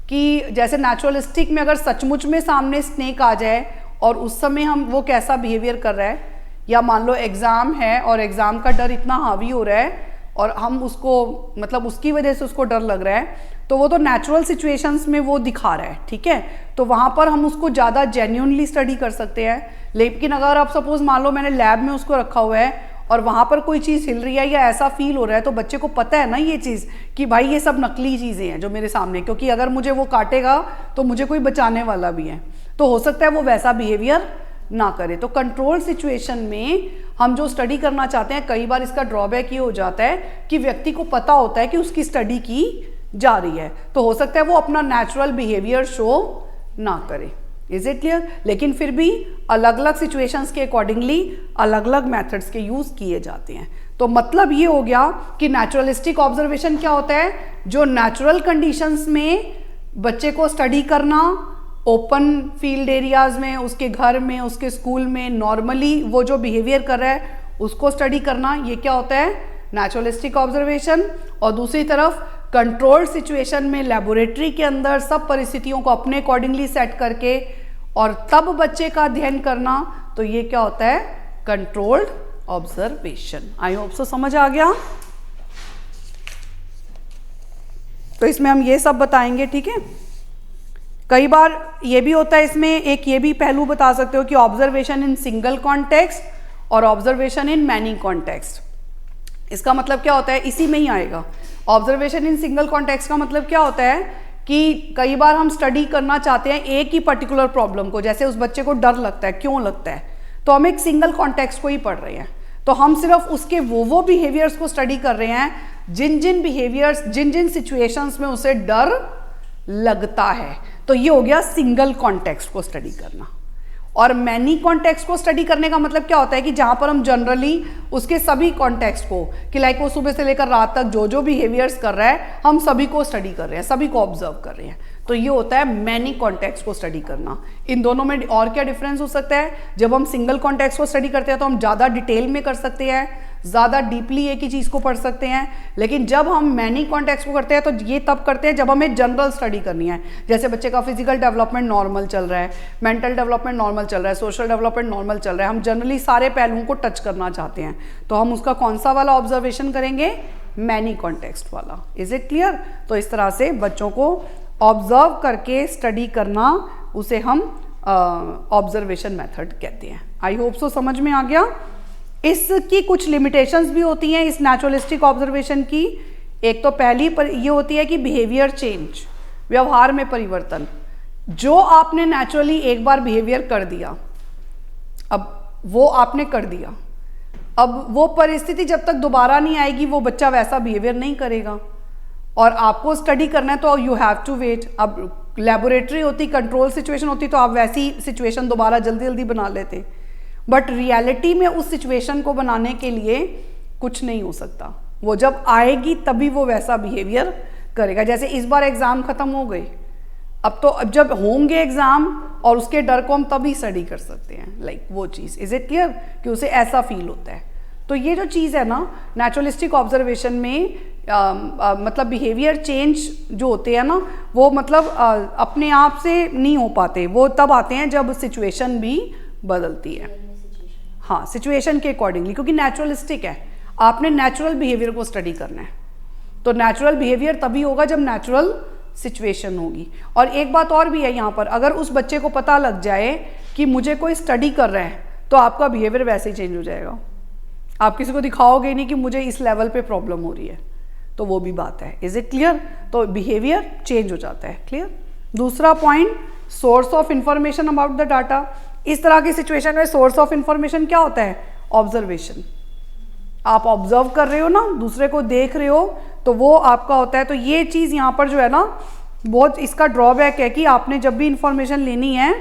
कि जैसे नेचुरलिस्टिक में अगर सचमुच में सामने स्नेक आ जाए और उस समय हम वो कैसा बिहेवियर कर रहा है, या मान लो एग्ज़ाम है और एग्ज़ाम का डर इतना हावी हो रहा है और हम उसको मतलब उसकी वजह से उसको डर लग रहा है, तो वो तो नेचुरल सिचुएशंस में वो दिखा रहा है, ठीक है, तो वहाँ पर हम उसको ज़्यादा जेन्युइनली स्टडी कर सकते हैं। लेकिन अगर आप सपोज मान लो मैंने लैब में उसको रखा हुआ है और वहाँ पर कोई चीज़ हिल रही है या ऐसा फील हो रहा है, तो बच्चे को पता है ना ये चीज़ कि भाई ये सब नकली चीज़ें हैं जो मेरे सामने, क्योंकि अगर मुझे वो काटेगा तो मुझे कोई बचाने वाला भी है, तो हो सकता है वो वैसा बिहेवियर ना करे। तो कंट्रोल सिचुएशन में हम जो स्टडी करना चाहते हैं, कई बार इसका ड्रॉबैक ये हो जाता है कि व्यक्ति को पता होता है कि उसकी स्टडी की जा रही है, तो हो सकता है वो अपना नेचुरल बिहेवियर शो ना करे। Is it clear? लेकिन फिर भी अलग अलग सिचुएशंस के अकॉर्डिंगली अलग अलग मेथड्स के यूज किए जाते हैं। तो मतलब ये हो गया कि नेचुरलिस्टिक ऑब्जर्वेशन क्या होता है, जो नेचुरल कंडीशंस में बच्चे को स्टडी करना, ओपन फील्ड एरियाज में, उसके घर में, उसके स्कूल में नॉर्मली वो जो बिहेवियर कर रहा है उसको स्टडी करना, ये क्या होता है, नेचुरलिस्टिक ऑब्जर्वेशन। और दूसरी तरफ कंट्रोल्ड सिचुएशन में लेबोरेटरी के अंदर सब परिस्थितियों को अपने अकॉर्डिंगली सेट करके और तब बच्चे का अध्ययन करना, तो ये क्या होता है, controlled observation. I hope so समझ आ गया। तो इसमें हम ये सब बताएंगे, ठीक है। कई बार ये भी होता है, इसमें एक ये भी पहलू बता सकते हो कि ऑब्जर्वेशन इन सिंगल कॉन्टेक्स्ट और ऑब्जर्वेशन इन मैनी कॉन्टेक्स्ट। इसका मतलब क्या होता है, इसी में ही आएगा। ऑब्जर्वेशन इन सिंगल कॉन्टेक्स्ट का मतलब क्या होता है कि कई बार हम स्टडी करना चाहते हैं एक ही पर्टिकुलर प्रॉब्लम को, जैसे उस बच्चे को डर लगता है, क्यों लगता है, तो हम एक सिंगल कॉन्टेक्स्ट को ही पढ़ रहे हैं, तो हम सिर्फ उसके वो बिहेवियर्स को स्टडी कर रहे हैं जिन जिन बिहेवियर्स, जिन जिन सिचुएशंस में उसे डर लगता है। तो ये हो गया सिंगल कॉन्टेक्स्ट को स्टडी करना। और मैनी कॉन्टेक्स्ट को स्टडी करने का मतलब क्या होता है कि जहां पर हम जनरली उसके सभी कॉन्टेक्स्ट को, कि लाइक वो सुबह से लेकर रात तक जो जो बिहेवियर्स कर रहा है हम सभी को स्टडी कर रहे हैं, सभी को ऑब्जर्व कर रहे हैं, तो ये होता है मैनी कॉन्टेक्स्ट को स्टडी करना। इन दोनों में और क्या डिफरेंस हो सकता है, जब हम सिंगल कॉन्टेक्स्ट को स्टडी करते हैं तो हम ज़्यादा डिटेल में कर सकते हैं, ज़्यादा डीपली एक ही चीज़ को पढ़ सकते हैं। लेकिन जब हम मैनी कॉन्टेक्स्ट को करते हैं तो ये तब करते हैं जब हमें जनरल स्टडी करनी है, जैसे बच्चे का फिजिकल डेवलपमेंट नॉर्मल चल रहा है, मेंटल डेवलपमेंट नॉर्मल चल रहा है, सोशल डेवलपमेंट नॉर्मल चल रहा है, हम जनरली सारे पहलुओं को टच करना चाहते हैं, तो हम उसका कौन सा वाला ऑब्जर्वेशन करेंगे, मैनी कॉन्टेक्स्ट वाला। Is it clear? तो इस तरह से बच्चों को ऑब्जर्व करके स्टडी करना, उसे हम ऑब्जर्वेशन मेथड कहते हैं। आई होप सो समझ में आ गया। इसकी कुछ लिमिटेशंस भी होती हैं इस नेचुरलिस्टिक ऑब्जर्वेशन की। एक तो पहली पर ये होती है कि बिहेवियर चेंज, व्यवहार में परिवर्तन। जो आपने नेचुरली एक बार बिहेवियर कर दिया, अब वो आपने कर दिया, अब वो परिस्थिति जब तक दोबारा नहीं आएगी वो बच्चा वैसा बिहेवियर नहीं करेगा, और आपको स्टडी करना है तो यू हैव टू वेट। अब लेबोरेटरी होती, कंट्रोल सिचुएशन होती, तो आप वैसी सिचुएशन दोबारा जल्दी जल्दी बना लेते, बट रियलिटी में उस सिचुएशन को बनाने के लिए कुछ नहीं हो सकता, वो जब आएगी तभी वो वैसा बिहेवियर करेगा। जैसे इस बार एग्ज़ाम ख़त्म हो गए, अब जब होंगे एग्ज़ाम और उसके डर को हम तभी स्टडी कर सकते हैं, लाइक वो चीज़। Is it clear? कि उसे ऐसा फील होता है। तो ये जो चीज़ है ना नेचुरलिस्टिक ऑब्जर्वेशन में मतलब बिहेवियर चेंज जो होते हैं ना, वो मतलब अपने आप से नहीं हो पाते, वो तब आते हैं जब सिचुएशन भी बदलती है। हाँ, सिचुएशन के अकॉर्डिंगली, क्योंकि नेचुरलिस्टिक है, आपने नेचुरल बिहेवियर को स्टडी करना है, तो नेचुरल बिहेवियर तभी होगा जब नेचुरल सिचुएशन होगी। और एक बात और भी है यहाँ पर, अगर उस बच्चे को पता लग जाए कि मुझे कोई स्टडी कर रहा है, तो आपका बिहेवियर वैसे ही चेंज हो जाएगा। आप किसी को दिखाओगे नहीं कि मुझे इस लेवल पे प्रॉब्लम हो रही है, तो वो भी बात है। Is it clear? तो बिहेवियर चेंज हो जाता है। क्लियर? दूसरा point, source of information about the data. इस तरह की सिचुएशन में सोर्स ऑफ इंफॉर्मेशन क्या होता है? ऑब्जर्वेशन। आप ऑब्जर्व कर रहे हो ना, दूसरे को देख रहे हो, तो वो आपका होता है। तो ये चीज़ यहाँ पर जो है ना, बहुत इसका ड्रॉबैक है कि आपने जब भी इंफॉर्मेशन लेनी है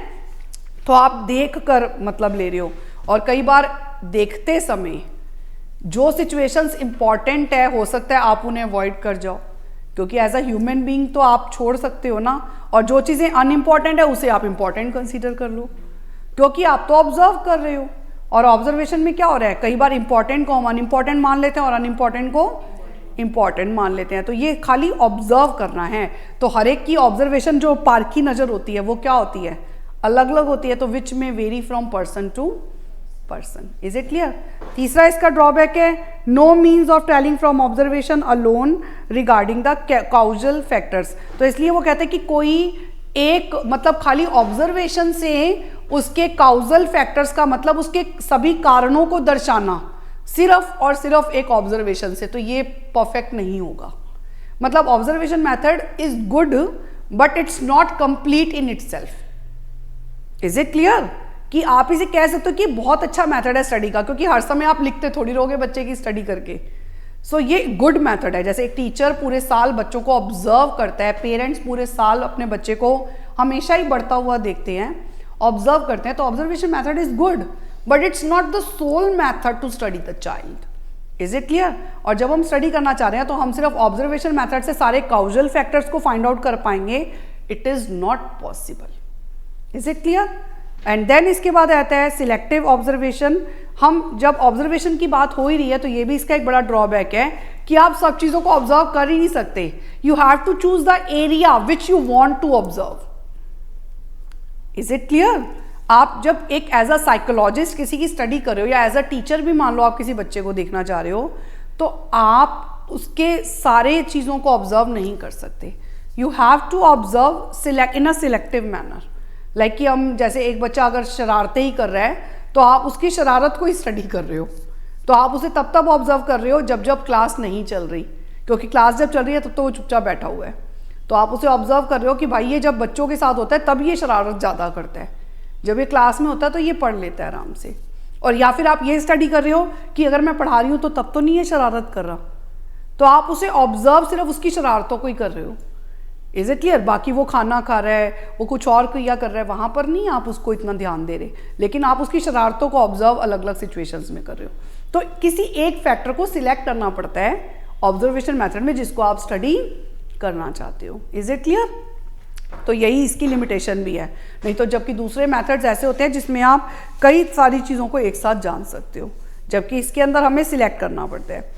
तो आप देख कर मतलब ले रहे हो, और कई बार देखते समय जो सिचुएशंस इंपॉर्टेंट है, हो सकता है आप उन्हें अवॉइड कर जाओ, क्योंकि एज अ ह्यूमन बीइंग तो आप छोड़ सकते हो ना, और जो चीज़ें अनइम्पॉर्टेंट है उसे आप इंपॉर्टेंट कंसीडर कर लो, क्योंकि आप तो ऑब्जर्व कर रहे हो। और ऑब्जर्वेशन में क्या हो रहा है, कई बार इंपॉर्टेंट को हम अनइम्पॉर्टेंट मान लेते हैं और अनइम्पॉर्टेंट को इंपॉर्टेंट मान लेते हैं। तो ये खाली ऑब्जर्व करना है। तो हर एक की ऑब्जर्वेशन जो पारखी नज़र होती है वो क्या होती है? अलग अलग होती है, तो विच में vary from person to person. Is it clear? तीसरा इसका ड्रॉबैक है, no means of telling from observation alone regarding the causal factors. तो इसलिए वो कहते हैं कि कोई एक मतलब खाली ऑब्जर्वेशन से उसके काउजल फैक्टर्स का मतलब उसके सभी कारणों को दर्शाना सिर्फ और सिर्फ एक ऑब्जर्वेशन से, तो ये परफेक्ट नहीं होगा। मतलब observation method is good but it's not complete in itself. Is it clear? कि आप इसे कह सकते हो कि बहुत अच्छा मेथड है स्टडी का, क्योंकि हर समय आप लिखते थोड़ी रहोगे बच्चे की स्टडी करके। सो ये गुड मेथड है। जैसे एक टीचर पूरे साल बच्चों को ऑब्जर्व करता है, पेरेंट्स पूरे साल अपने बच्चे को हमेशा ही बढ़ता हुआ देखते हैं, ऑब्जर्व करते हैं, तो observation method is good but it's not the sole method to study the child. Is it clear? और जब हम स्टडी करना चाह रहे हैं तो हम सिर्फ ऑब्जर्वेशन मेथड से सारे काउजल फैक्टर्स को फाइंड आउट कर पाएंगे, it is not possible. Is it clear? And then इसके बाद आता है सिलेक्टिव ऑब्जर्वेशन। हम जब ऑब्जर्वेशन की बात हो ही रही है तो ये भी इसका एक बड़ा ड्रॉबैक है कि आप सब चीजों को ऑब्जर्व कर ही नहीं सकते। You have to choose the area which you want to observe. Is it clear? आप जब एक एज अ साइकोलॉजिस्ट किसी की स्टडी कर रहे हो या एज अ टीचर भी मान लो आप किसी बच्चे को देखना चाह रहे हो, तो आप उसके सारे चीजों को ऑब्जर्व नहीं कर सकते। You have to observe in a selective manner. Like कि हम जैसे एक बच्चा अगर शरारतें ही कर रहा है तो आप उसकी शरारत को ही स्टडी कर रहे हो, तो आप उसे तब तब ऑब्जर्व कर रहे हो जब जब क्लास नहीं चल रही, क्योंकि क्लास जब चल रही है तब तो वो चुपचाप बैठा हुआ है, तो आप उसे ऑब्जर्व कर रहे हो कि भाई ये जब बच्चों के साथ होता है तब ये शरारत ज़्यादा करता है, जब ये क्लास में होता है तो ये पढ़ लेता है आराम से। और या फिर आप ये स्टडी कर रहे हो कि अगर मैं पढ़ा रही हूँ तो तब तो नहीं ये शरारत कर रहा, तो आप उसे ऑब्जर्व सिर्फ उसकी शरारतों को ही कर रहे हो। Is it clear? बाकी वो खाना खा रहा है, वो कुछ और क्रिया कर रहा है, वहां पर नहीं आप उसको इतना ध्यान दे रहे, लेकिन आप उसकी शरारतों को ऑब्जर्व अलग अलग सिचुएशंस में कर रहे हो। तो किसी एक फैक्टर को सिलेक्ट करना पड़ता है ऑब्जर्वेशन मेथड में जिसको आप स्टडी करना चाहते हो। Is it clear? तो यही इसकी लिमिटेशन भी है। नहीं तो जबकि दूसरे मेथड्स ऐसे होते हैं जिसमें आप कई सारी चीज़ों को एक साथ जान सकते हो, जबकि इसके अंदर हमें सिलेक्ट करना पड़ता है।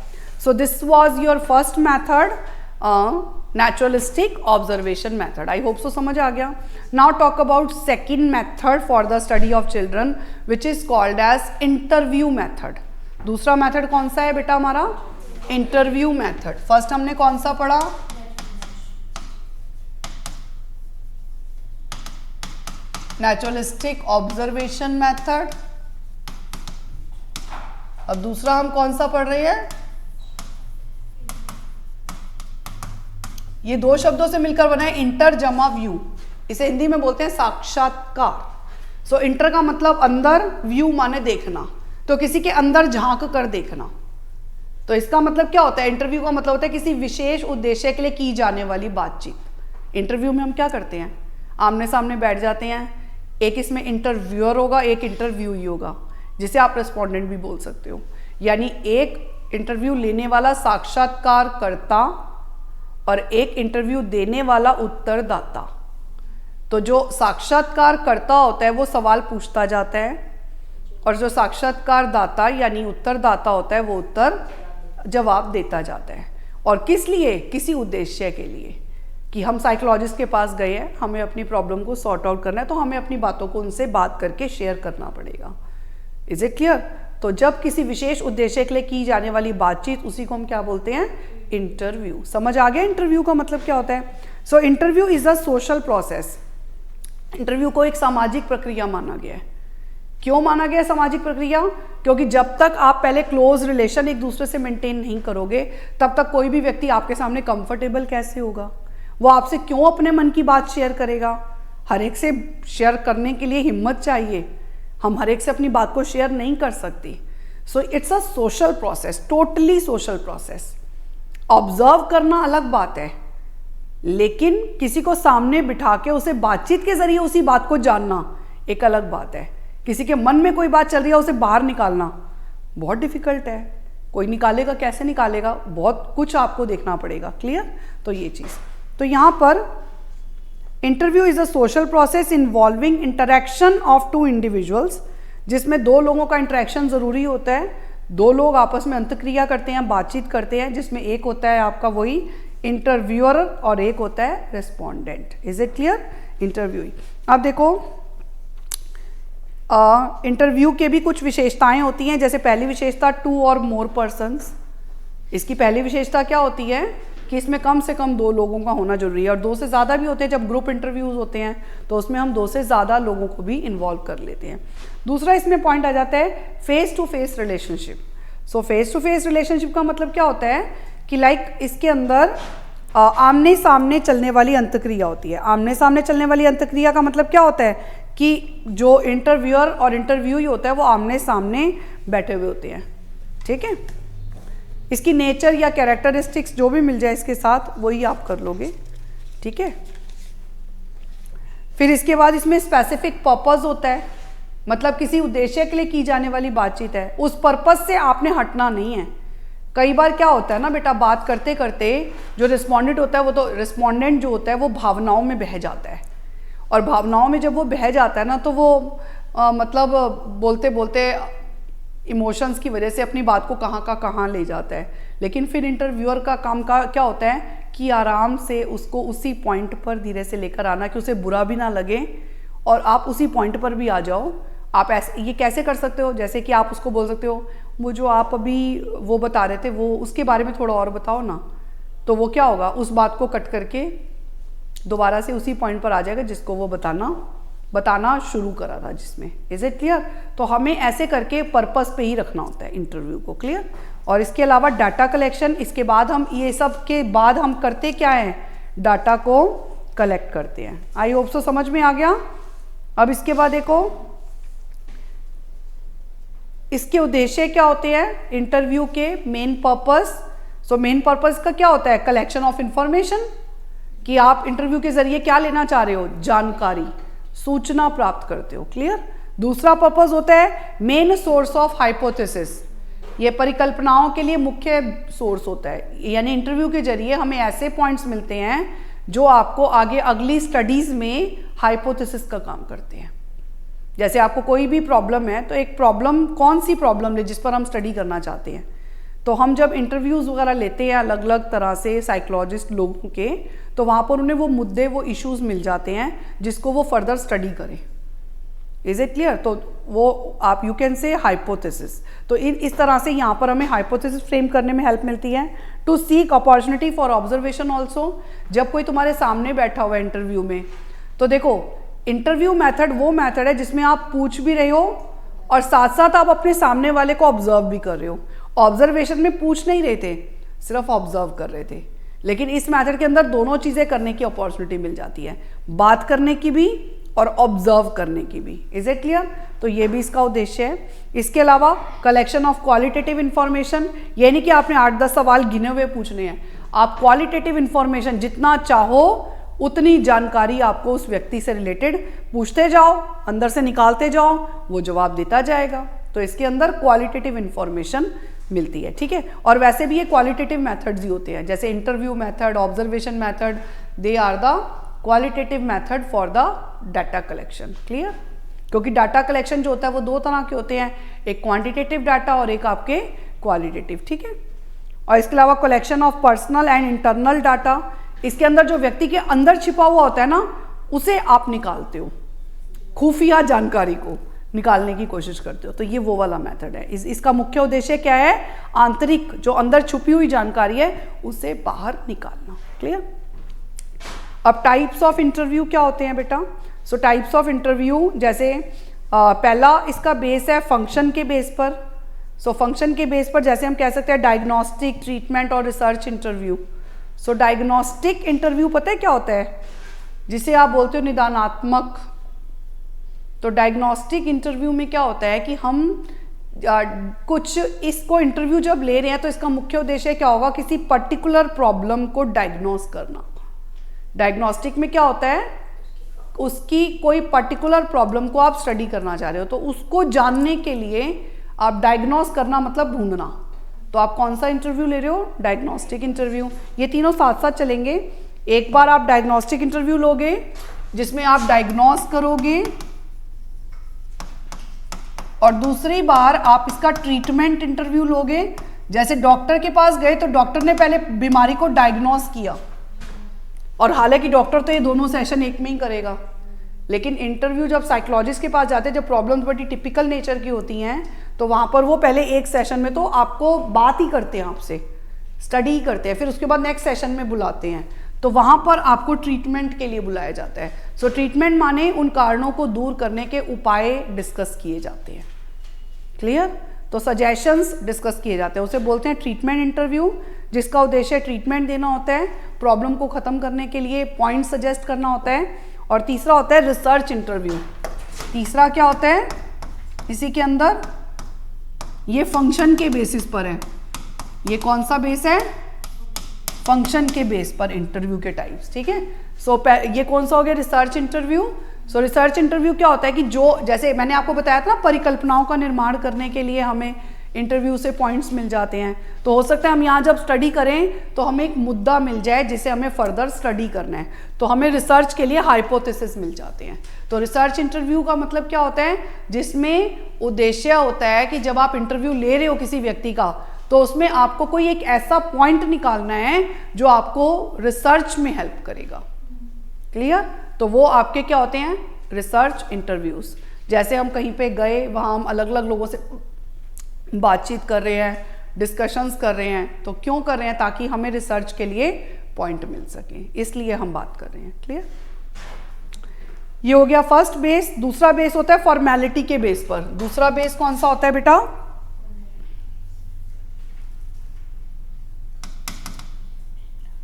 So this was your first method, naturalistic observation method. I hope so समझ आ गया। Now talk about second method for the study of children which is called as interview method. दूसरा मेथड कौन सा है बेटा हमारा? Interview method. फर्स्ट हमने कौन सा पढ़ा? Naturalistic observation method. अब दूसरा हम कौन सा पढ़ रहे हैं? ये दो शब्दों से मिलकर बना है इंटर जमा व्यू। इसे हिंदी में बोलते हैं साक्षात्कार। सो इंटर का मतलब अंदर, व्यू माने देखना, तो किसी के अंदर झांक कर देखना। तो इसका मतलब क्या होता है? इंटरव्यू का मतलब होता है किसी विशेष उद्देश्य के लिए की जाने वाली बातचीत। इंटरव्यू में हम क्या करते हैं? आमने सामने बैठ जाते हैं, एक इसमें इंटरव्यूअर होगा, एक इंटरव्यूई होगा, जिसे आप रेस्पोंडेंट भी बोल सकते हो। यानी एक इंटरव्यू लेने वाला साक्षात्कार करता और एक इंटरव्यू देने वाला उत्तरदाता। तो जो साक्षात्कार करता होता है वो सवाल पूछता जाता है, और जो साक्षात्कार दाता यानी उत्तरदाता होता है वो उत्तर जवाब देता जाता है। और किस लिए? किसी उद्देश्य के लिए, कि हम साइकोलॉजिस्ट के पास गए हैं, हमें अपनी प्रॉब्लम को सॉर्ट आउट करना है, तो हमें अपनी बातों को उनसे बात करके शेयर करना पड़ेगा। Is it clear? तो जब किसी विशेष उद्देश्य के लिए की जाने वाली बातचीत, उसी को हम क्या बोलते हैं? इंटरव्यू। समझ आ गया इंटरव्यू का मतलब क्या होता है? So interview is a social process. Interview को एक सामाजिक प्रक्रिया माना गया है। क्यों माना गया है सामाजिक प्रक्रिया? क्योंकि जब तक आप पहले क्लोज रिलेशन एक दूसरे से मेंटेन नहीं करोगे, तब तक कोई भी व्यक्ति आपके सामने कंफर्टेबल कैसे होगा? वो आपसे क्यों अपने मन की बात शेयर करेगा? हर एक से शेयर करने के लिए हिम्मत चाहिए, हम हर एक से अपनी बात को शेयर नहीं कर सकते। So it's a social process, totally social process. Observe करना अलग बात है, लेकिन किसी को सामने बिठा के उसे बातचीत के जरिए उसी बात को जानना एक अलग बात है। किसी के मन में कोई बात चल रही है, उसे बाहर निकालना बहुत डिफिकल्ट है। कोई निकालेगा, कैसे निकालेगा? बहुत कुछ आपको देखना पड़ेगा। क्लियर? तो ये चीज़, तो यहाँ पर interview is a social process involving interaction of two individuals, जिसमें दो लोगों का इंटरेक्शन ज़रूरी होता है। दो लोग आपस में अंतक्रिया करते हैं, बातचीत करते हैं, जिसमें एक होता है आपका वही इंटरव्यूअर और एक होता है respondent. Is it clear? Interviewee. अब देखो इंटरव्यू के भी कुछ विशेषताएं होती हैं। जैसे पहली विशेषता 2 और मोर पर्सन्स। इसकी पहली विशेषता क्या होती है कि इसमें कम से कम 2 लोगों का होना जरूरी है, और 2 से ज़्यादा भी होते हैं। जब ग्रुप इंटरव्यूज़ होते हैं तो उसमें हम 2 से ज़्यादा लोगों को भी इन्वॉल्व कर लेते हैं। दूसरा इसमें पॉइंट आ जाता है face to face relationship. So face to face relationship का मतलब क्या होता है कि लाइक इसके अंदर आमने सामने चलने वाली अंतक्रिया होती है। आमने सामने चलने वाली अंतक्रिया का मतलब क्या होता है कि जो इंटरव्यूअर और इंटरव्यूई होता है वो आमने सामने बैठे हुए होते हैं। ठीक है, इसकी नेचर या कैरेक्टरिस्टिक्स जो भी मिल जाए इसके साथ वही आप कर लोगे। ठीक है, फिर इसके बाद इसमें स्पेसिफिक पर्पस होता है, मतलब किसी उद्देश्य के लिए की जाने वाली बातचीत है, उस पर्पस से आपने हटना नहीं है। कई बार क्या होता है ना बेटा, बात करते करते जो रिस्पोंडेंट होता है वो तो रिस्पोंडेंट जो होता है वो भावनाओं में बह जाता है, और भावनाओं में जब वो बह जाता है ना तो वो मतलब बोलते बोलते इमोशंस की वजह से अपनी बात को कहाँ का कहाँ ले जाता है। लेकिन फिर इंटरव्यूअर का काम का क्या होता है कि आराम से उसको उसी पॉइंट पर धीरे से लेकर आना कि उसे बुरा भी ना लगे और आप उसी पॉइंट पर भी आ जाओ। आप ऐसे ये कैसे कर सकते हो, जैसे कि आप उसको बोल सकते हो वो जो आप अभी वो बता रहे थे वो उसके बारे में थोड़ा और बताओ ना, तो वो क्या होगा उस बात को कट करके दोबारा से उसी पॉइंट पर आ जाएगा जिसको वो बताना शुरू करा था जिसमें। Is it clear? तो हमें ऐसे करके पर्पस पे ही रखना होता है इंटरव्यू को। क्लियर? और इसके अलावा डाटा कलेक्शन, इसके बाद हम ये सब के बाद हम करते क्या है, डाटा को कलेक्ट करते हैं। आई होप सो समझ में आ गया। अब इसके बाद देखो इसके उद्देश्य क्या होते हैं इंटरव्यू के, main purpose. So main purpose का क्या होता है, कलेक्शन ऑफ इंफॉर्मेशन, कि आप इंटरव्यू के जरिए क्या लेना चाह रहे हो, जानकारी, सूचना प्राप्त करते हो। क्लियर? दूसरा पर्पस होता है मेन सोर्स ऑफ हाइपोथेसिस, ये परिकल्पनाओं के लिए मुख्य सोर्स होता है, यानी इंटरव्यू के जरिए हमें ऐसे पॉइंट्स मिलते हैं जो आपको आगे अगली स्टडीज में हाइपोथेसिस का काम करते हैं। जैसे आपको कोई भी प्रॉब्लम है तो एक प्रॉब्लम, कौन सी प्रॉब्लम ले जिस पर हम स्टडी करना चाहते हैं, तो हम जब इंटरव्यूज़ वगैरह लेते हैं अलग अलग तरह से साइकोलॉजिस्ट लोगों के, तो वहाँ पर उन्हें वो मुद्दे, वो इश्यूज मिल जाते हैं जिसको वो फर्दर स्टडी करें। Is it clear? तो वो आप यू कैन से हाइपोथेसिस। तो इस तरह से यहाँ पर हमें हाइपोथेसिस फ्रेम करने में हेल्प मिलती है। To seek opportunity for observation also, जब कोई तुम्हारे सामने बैठा हुआ है इंटरव्यू में, तो देखो इंटरव्यू मेथड वो मेथड है जिसमें आप पूछ भी रहे हो और साथ साथ आप अपने सामने वाले को ऑब्जर्व भी कर रहे हो। ऑब्जर्वेशन में पूछ नहीं रहे थे, सिर्फ ऑब्जर्व कर रहे थे, लेकिन इस मेथड के अंदर दोनों चीज़ें करने की अपॉर्चुनिटी मिल जाती है, बात करने की भी और ऑब्जर्व करने की भी। Is it clear? तो ये भी इसका उद्देश्य है। इसके अलावा कलेक्शन ऑफ क्वालिटेटिव इंफॉर्मेशन, यानी कि आपने 8-10 सवाल गिने हुए पूछने हैं, आप क्वालिटेटिव इंफॉर्मेशन जितना चाहो उतनी जानकारी आपको उस व्यक्ति से रिलेटेड पूछते जाओ, अंदर से निकालते जाओ, वो जवाब देता जाएगा। तो इसके अंदर क्वालिटेटिव इंफॉर्मेशन मिलती है। ठीक है, और वैसे भी ये क्वालिटेटिव मेथड्स ही होते हैं, जैसे interview method, observation method, they are the qualitative method for the data collection. Clear? क्योंकि डाटा कलेक्शन जो होता है वो 2 तरह के होते हैं, एक क्वांटिटेटिव डाटा और एक आपके क्वालिटेटिव। ठीक है, और इसके अलावा collection of personal and internal data, इसके अंदर जो व्यक्ति के अंदर छिपा हुआ होता है ना उसे आप निकालते हो, खुफिया जानकारी को निकालने की कोशिश करते हो, तो ये वो वाला मेथड है। इसका मुख्य उद्देश्य क्या है, आंतरिक जो अंदर छुपी हुई जानकारी है उसे बाहर निकालना। क्लियर? अब टाइप्स ऑफ इंटरव्यू क्या होते हैं बेटा? सो टाइप्स ऑफ इंटरव्यू, जैसे पहला इसका बेस है फंक्शन के बेस पर। सो फंक्शन के बेस पर जैसे हम कह सकते हैं डायग्नोस्टिक, ट्रीटमेंट और रिसर्च इंटरव्यू। सो डायग्नोस्टिक इंटरव्यू पता है क्या होता है, जिसे आप बोलते हो निदानात्मक। तो डायग्नोस्टिक इंटरव्यू में क्या होता है कि हम कुछ इसको इंटरव्यू जब ले रहे हैं तो इसका मुख्य उद्देश्य क्या होगा, किसी पर्टिकुलर प्रॉब्लम को डायग्नोस करना। डायग्नोस्टिक में क्या होता है, उसकी कोई पर्टिकुलर प्रॉब्लम को आप स्टडी करना चाह रहे हो, तो उसको जानने के लिए आप डायग्नोस करना मतलब ढूंढना। तो आप कौन सा इंटरव्यू ले रहे हो, डायग्नोस्टिक इंटरव्यू। ये तीनों साथ साथ चलेंगे। एक बार आप डायग्नोस्टिक इंटरव्यू लोगे जिसमें आप डायग्नोस करोगे, और दूसरी बार आप इसका ट्रीटमेंट इंटरव्यू लोगे। जैसे डॉक्टर के पास गए तो डॉक्टर ने पहले बीमारी को डायग्नोस किया, और हालांकि डॉक्टर तो ये दोनों सेशन एक में ही करेगा, लेकिन इंटरव्यू जब साइकोलॉजिस्ट के पास जाते हैं, जब प्रॉब्लम्स बड़ी टिपिकल नेचर की होती हैं, तो वहाँ पर वो पहले एक सेशन में तो आपको बात ही करते हैं, आपसे स्टडी करते हैं, फिर उसके बाद नेक्स्ट सेशन में बुलाते हैं, तो वहाँ पर आपको ट्रीटमेंट के लिए बुलाया जाता है। सो ट्रीटमेंट माने उन कारणों को दूर करने के उपाय डिस्कस किए जाते हैं। क्लियर? तो सजेशंस डिस्कस किए जाते हैं, उसे बोलते हैं ट्रीटमेंट इंटरव्यू, जिसका उद्देश्य ट्रीटमेंट देना होता है, प्रॉब्लम को ख़त्म करने के लिए पॉइंट सजेस्ट करना होता है। और तीसरा होता है रिसर्च इंटरव्यू। तीसरा क्या होता है इसी के अंदर, ये फंक्शन के बेसिस पर है। ये कौन सा बेस है? फंक्शन के बेस पर इंटरव्यू के टाइप्स, ठीक है। सो ये कौन सा हो गया? Research interview. सो रिसर्च इंटरव्यू क्या होता है कि जो, जैसे मैंने आपको बताया था ना, परिकल्पनाओं का निर्माण करने के लिए हमें इंटरव्यू से पॉइंट्स मिल जाते हैं, तो हो सकता है हम यहाँ जब स्टडी करें तो हमें एक मुद्दा मिल जाए जिसे हमें फर्दर स्टडी करना है, तो हमें रिसर्च के लिए हाइपोथेसिस मिल जाते हैं। तो रिसर्च इंटरव्यू का मतलब क्या होता है? जिसमें उद्देश्य होता है कि जब आप इंटरव्यू ले रहे हो किसी व्यक्ति का, तो उसमें आपको कोई एक ऐसा पॉइंट निकालना है जो आपको रिसर्च में हेल्प करेगा। क्लियर? तो वो आपके क्या होते हैं? Research interviews. जैसे हम कहीं पे गए, वहाँ हम अलग अलग लोगों से बातचीत कर रहे हैं, डिस्कशंस कर रहे हैं, तो क्यों कर रहे हैं? ताकि हमें रिसर्च के लिए पॉइंट मिल सके, इसलिए हम बात कर रहे हैं। क्लियर? ये हो गया फर्स्ट बेस। दूसरा बेस होता है फॉर्मेलिटी के बेस पर। दूसरा बेस कौन सा होता है बेटा?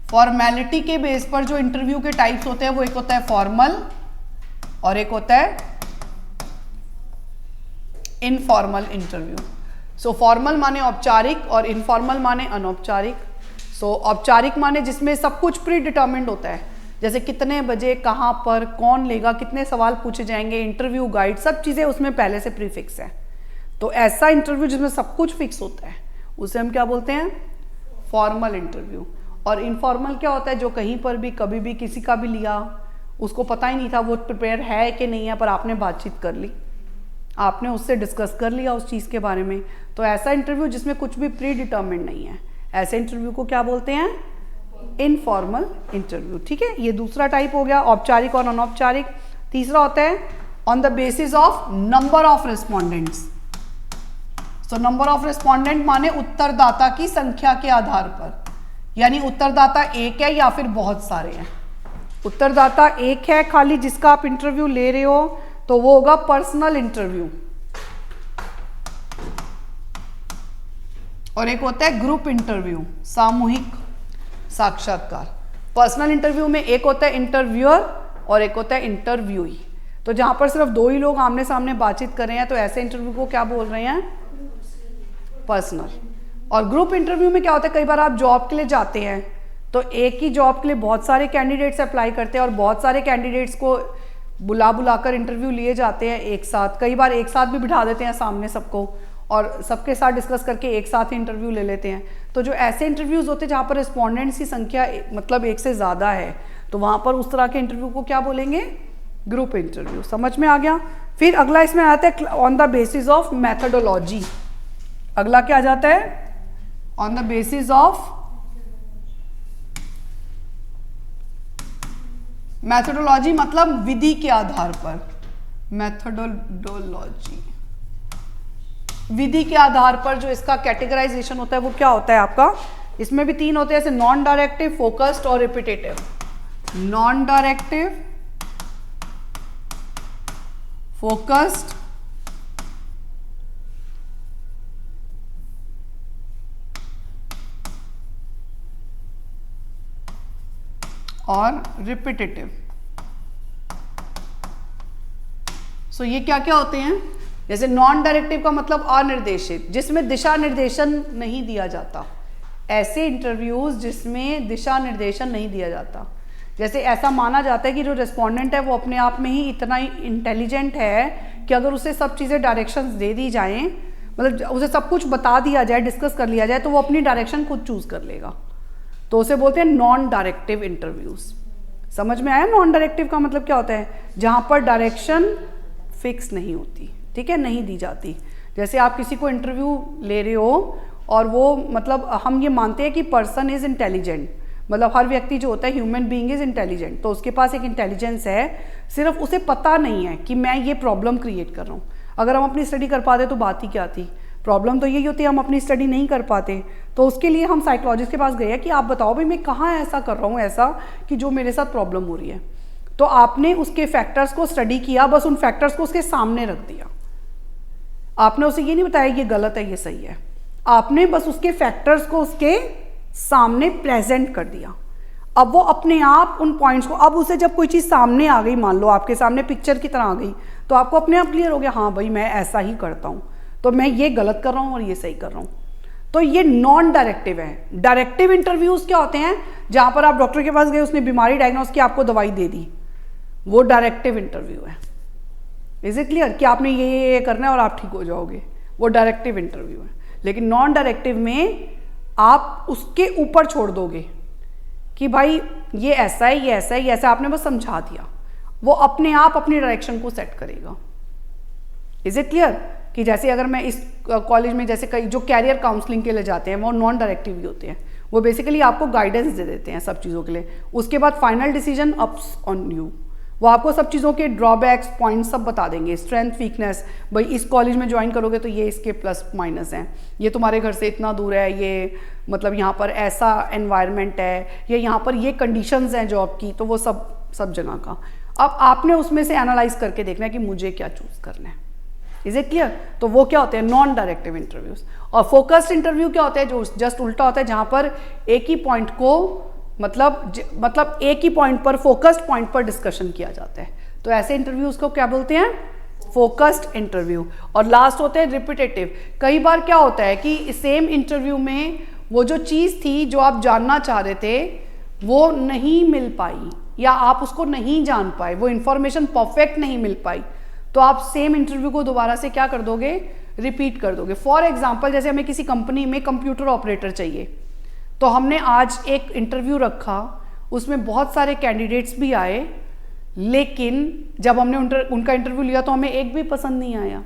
फॉर्मेलिटी के बेस पर जो इंटरव्यू के टाइप्स होते हैं वो एक होता है फॉर्मल और एक होता है इनफॉर्मल इंटरव्यू। सो फॉर्मल माने औपचारिक और इनफॉर्मल माने अनौपचारिक। सो औपचारिक माने जिसमें सब कुछ प्री डिटर्मिन्ड होता है, जैसे कितने बजे, कहाँ पर, कौन लेगा, कितने सवाल पूछे जाएंगे, इंटरव्यू गाइड, सब चीज़ें उसमें पहले से प्रीफिक्स है। तो ऐसा इंटरव्यू जिसमें सब कुछ फिक्स होता है उसे हम क्या बोलते हैं? Formal interview. और इनफॉर्मल क्या होता है? जो कहीं पर भी कभी भी किसी का भी लिया, उसको पता ही नहीं था वो प्रिपेयर है कि नहीं है, पर आपने बातचीत कर ली, आपने उससे डिस्कस कर लिया उस चीज़ के बारे में। तो ऐसा इंटरव्यू जिसमें कुछ भी प्री डिटर्मिन्ड नहीं है, ऐसे इंटरव्यू को क्या बोलते हैं? Informal interview. ठीक है, ये दूसरा टाइप हो गया, औपचारिक और अनौपचारिक। तीसरा होता है on the basis of number of respondents. तो नंबर ऑफ रिस्पॉन्डेंट माने उत्तरदाता की संख्या के आधार पर, यानी उत्तरदाता एक है या फिर बहुत सारे हैं। उत्तरदाता एक है खाली जिसका आप इंटरव्यू ले रहे हो, तो वो होगा पर्सनल इंटरव्यू। और एक होता है ग्रुप इंटरव्यू, सामूहिक साक्षात्कार। पर्सनल इंटरव्यू में एक होता है इंटरव्यूअर और एक होता है इंटरव्यूई। तो जहां पर सिर्फ दो ही लोग आमने सामने बातचीत कर रहे हैं, तो ऐसे इंटरव्यू को क्या बोल रहे हैं? पर्सनल। और ग्रुप इंटरव्यू में क्या होता है? कई बार आप जॉब के लिए जाते हैं, तो एक ही जॉब के लिए बहुत सारे कैंडिडेट्स अप्लाई करते हैं और बहुत सारे कैंडिडेट्स को बुलाकर इंटरव्यू लिए जाते हैं एक साथ। कई बार एक साथ भी बिठा देते हैं सामने सबको और सबके साथ डिस्कस करके एक साथ ही इंटरव्यू ले लेते हैं। तो जो ऐसे इंटरव्यूज होते हैं जहाँ पर रिस्पॉन्डेंट्स की संख्या मतलब एक से ज़्यादा है, तो वहाँ पर उस तरह के इंटरव्यू को क्या बोलेंगे? Group interview. समझ में आ गया? फिर अगला इसमें आता है on the basis of methodology. अगला क्या आ जाता है? On the basis of methodology, मतलब विधि के आधार पर। मैथडोलॉजी विधि के आधार पर जो इसका कैटेगराइजेशन होता है वो क्या होता है आपका? इसमें भी तीन होते हैं, जैसे नॉन डायरेक्टिव, फोकस्ड और रिपीटेटिव। नॉन डायरेक्टिव, फोकस्ड और रिपीटेटिव। सो ये क्या क्या होते हैं? जैसे नॉन डायरेक्टिव का मतलब अनिर्देशित, जिसमें दिशा निर्देशन नहीं दिया जाता। ऐसे इंटरव्यूज जिसमें दिशा निर्देशन नहीं दिया जाता, जैसे ऐसा माना जाता है कि जो रिस्पोंडेंट है वो अपने आप में ही इतना इंटेलिजेंट है कि अगर उसे सब चीज़ें डायरेक्शंस दे दी जाएं, मतलब उसे सब कुछ बता दिया जाए, डिस्कस कर लिया जाए, तो वो अपनी डायरेक्शन खुद चूज कर लेगा। तो उसे बोलते हैं नॉन डायरेक्टिव इंटरव्यूज। समझ में आया नॉन डायरेक्टिव का मतलब क्या होता है? जहां पर डायरेक्शन फिक्स नहीं होती, ठीक है, नहीं दी जाती। जैसे आप किसी को इंटरव्यू ले रहे हो और वो मतलब हम ये मानते हैं कि पर्सन इज इंटेलिजेंट, मतलब हर व्यक्ति जो होता है, ह्यूमन बीइंग इज इंटेलिजेंट, तो उसके पास एक इंटेलिजेंस है, सिर्फ उसे पता नहीं है कि मैं ये प्रॉब्लम क्रिएट कर रहा हूँ। अगर हम अपनी स्टडी कर पाते तो बात ही क्या थी। प्रॉब्लम तो यही होती है, हम अपनी स्टडी नहीं कर पाते। तो उसके लिए हम साइकोलॉजिस्ट के पास गए कि आप बताओ भाई मैं कहाँ ऐसा कर रहा हूँ ऐसा कि जो मेरे साथ प्रॉब्लम हो रही है। तो आपने उसके फैक्टर्स को स्टडी किया, बस उन फैक्टर्स को उसके सामने रख दिया। आपने उसे ये नहीं बताया ये गलत है ये सही है, आपने बस उसके फैक्टर्स को उसके सामने प्रेजेंट कर दिया। अब वो अपने आप उन पॉइंट्स को, अब उसे जब कोई चीज़ सामने आ गई, मान लो आपके सामने पिक्चर की तरह आ गई, तो आपको अपने आप क्लियर हो गया, हाँ भाई मैं ऐसा ही करता हूँ, तो मैं ये गलत कर रहा हूँ और ये सही कर रहा हूँ। तो ये नॉन डायरेक्टिव है। डायरेक्टिव इंटरव्यूज क्या होते हैं, जहाँ पर आप डॉक्टर के पास गए, उसने बीमारी डायग्नोस की, आपको दवाई दे दी, वो डायरेक्टिव इंटरव्यू है। इज इट क्लियर कि आपने ये करना है और आप ठीक हो जाओगे, वो डायरेक्टिव इंटरव्यू है। लेकिन नॉन डायरेक्टिव में आप उसके ऊपर छोड़ दोगे कि भाई ये ऐसा है, ये ऐसा है, ये ऐसा, आपने बस समझा दिया, वो अपने आप अपनी डायरेक्शन को सेट करेगा। इज इट क्लियर कि जैसे अगर मैं इस कॉलेज में, जैसे कई जो कैरियर काउंसलिंग के लिए जाते हैं वो नॉन डायरेक्टिव ही होते हैं, वो बेसिकली आपको गाइडेंस दे देते हैं सब चीज़ों के लिए, उसके बाद final decision ups on you. वो आपको सब चीज़ों के ड्रॉबैक्स पॉइंट्स सब बता देंगे, स्ट्रेंथ वीकनेस, भाई इस कॉलेज में ज्वाइन करोगे तो ये इसके प्लस माइनस हैं, ये तुम्हारे घर से इतना दूर है, ये मतलब यहाँ पर ऐसा एनवायरनमेंट है, या यहाँ पर ये कंडीशंस हैं जॉब की, तो वो सब जगह का। अब आपने उसमें से एनालाइज करके देखना है कि मुझे क्या चूज़ करना है। Is it clear? तो वो क्या होते हैं, नॉन डायरेक्टिव इंटरव्यूज। और फोकस्ड इंटरव्यू क्या होता है, जो जस्ट उल्टा होता है, जहाँ पर एक ही पॉइंट को मतलब एक ही पॉइंट पर, फोकस्ड पॉइंट पर डिस्कशन किया जाता है। तो ऐसे इंटरव्यूज को क्या बोलते हैं, फोकस्ड इंटरव्यू। और लास्ट होते हैं रिपीटेटिव। कई बार क्या होता है कि सेम इंटरव्यू में वो जो चीज़ थी जो आप जानना चाह रहे थे वो नहीं मिल पाई, या आप उसको नहीं जान पाए, वो इंफॉर्मेशन परफेक्ट नहीं मिल पाई, तो आप सेम इंटरव्यू को दोबारा से क्या कर दोगे, रिपीट कर दोगे। फॉर एग्जाम्पल, जैसे हमें किसी कंपनी में कंप्यूटर ऑपरेटर चाहिए, तो हमने आज एक इंटरव्यू रखा, उसमें बहुत सारे कैंडिडेट्स भी आए, लेकिन जब हमने उनका इंटरव्यू लिया तो हमें एक भी पसंद नहीं आया।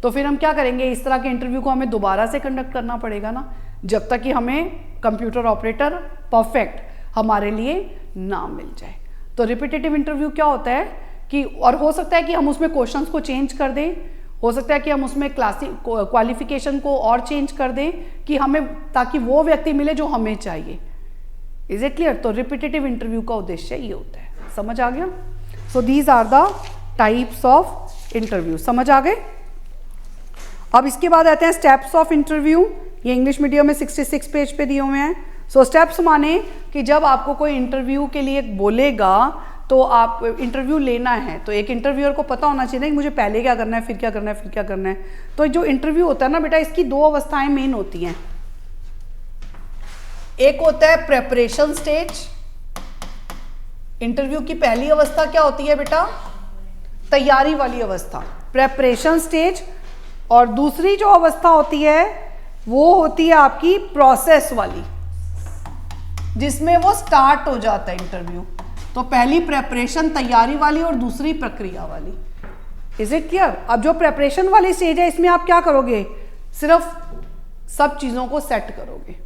तो फिर हम क्या करेंगे, इस तरह के इंटरव्यू को हमें दोबारा से कंडक्ट करना पड़ेगा ना, जब तक कि हमें कंप्यूटर ऑपरेटर परफेक्ट हमारे लिए ना मिल जाए। तो रिपीटेटिव इंटरव्यू क्या होता है कि, और हो सकता है कि हम उसमें क्वेश्चंस को चेंज कर दें, हो सकता है कि हम उसमें क्वालिफिकेशन को और चेंज कर दें कि हमें, ताकि वो व्यक्ति मिले जो हमें चाहिए। Is it clear? तो रिपीटेटिव इंटरव्यू का उद्देश्य ये होता है। समझ आ गया? So these are the types of interview. समझ आ गए? अब इसके बाद आते हैं स्टेप्स ऑफ इंटरव्यू। ये इंग्लिश मीडियम में 66 पेज पे दिए हुए हैं। सो स्टेप्स माने कि जब आपको कोई इंटरव्यू के लिए बोलेगा तो आप इंटरव्यू लेना है, तो एक इंटरव्यूअर को पता होना चाहिए ना कि मुझे पहले क्या करना है, फिर क्या करना है, फिर क्या करना है। तो जो इंटरव्यू होता है ना बेटा, इसकी दो अवस्थाएं मेन होती हैं। एक होता है प्रेपरेशन स्टेज। इंटरव्यू की पहली अवस्था क्या होती है बेटा, तैयारी वाली अवस्था, प्रेपरेशन स्टेज। और दूसरी जो अवस्था होती है वो होती है आपकी प्रोसेस वाली, जिसमें वो स्टार्ट हो जाता है इंटरव्यू। तो पहली प्रेपरेशन तैयारी वाली और दूसरी प्रक्रिया वाली। Is it clear? अब जो प्रेपरेशन वाली स्टेज है, इसमें आप क्या करोगे, सिर्फ सब चीजों को सेट करोगे।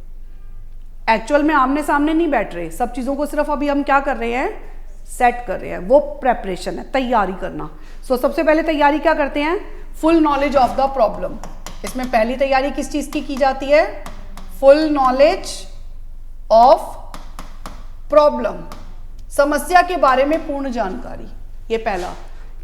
एक्चुअल में आमने सामने नहीं बैठ रहे, सब चीजों को सिर्फ अभी हम क्या कर रहे हैं, सेट कर रहे हैं। वो प्रेपरेशन है, तैयारी करना। सो सबसे पहले तैयारी क्या करते हैं, full knowledge of the problem. इसमें पहली तैयारी किस चीज की जाती है, फुल नॉलेज ऑफ प्रॉब्लम, समस्या के बारे में पूर्ण जानकारी। ये पहला,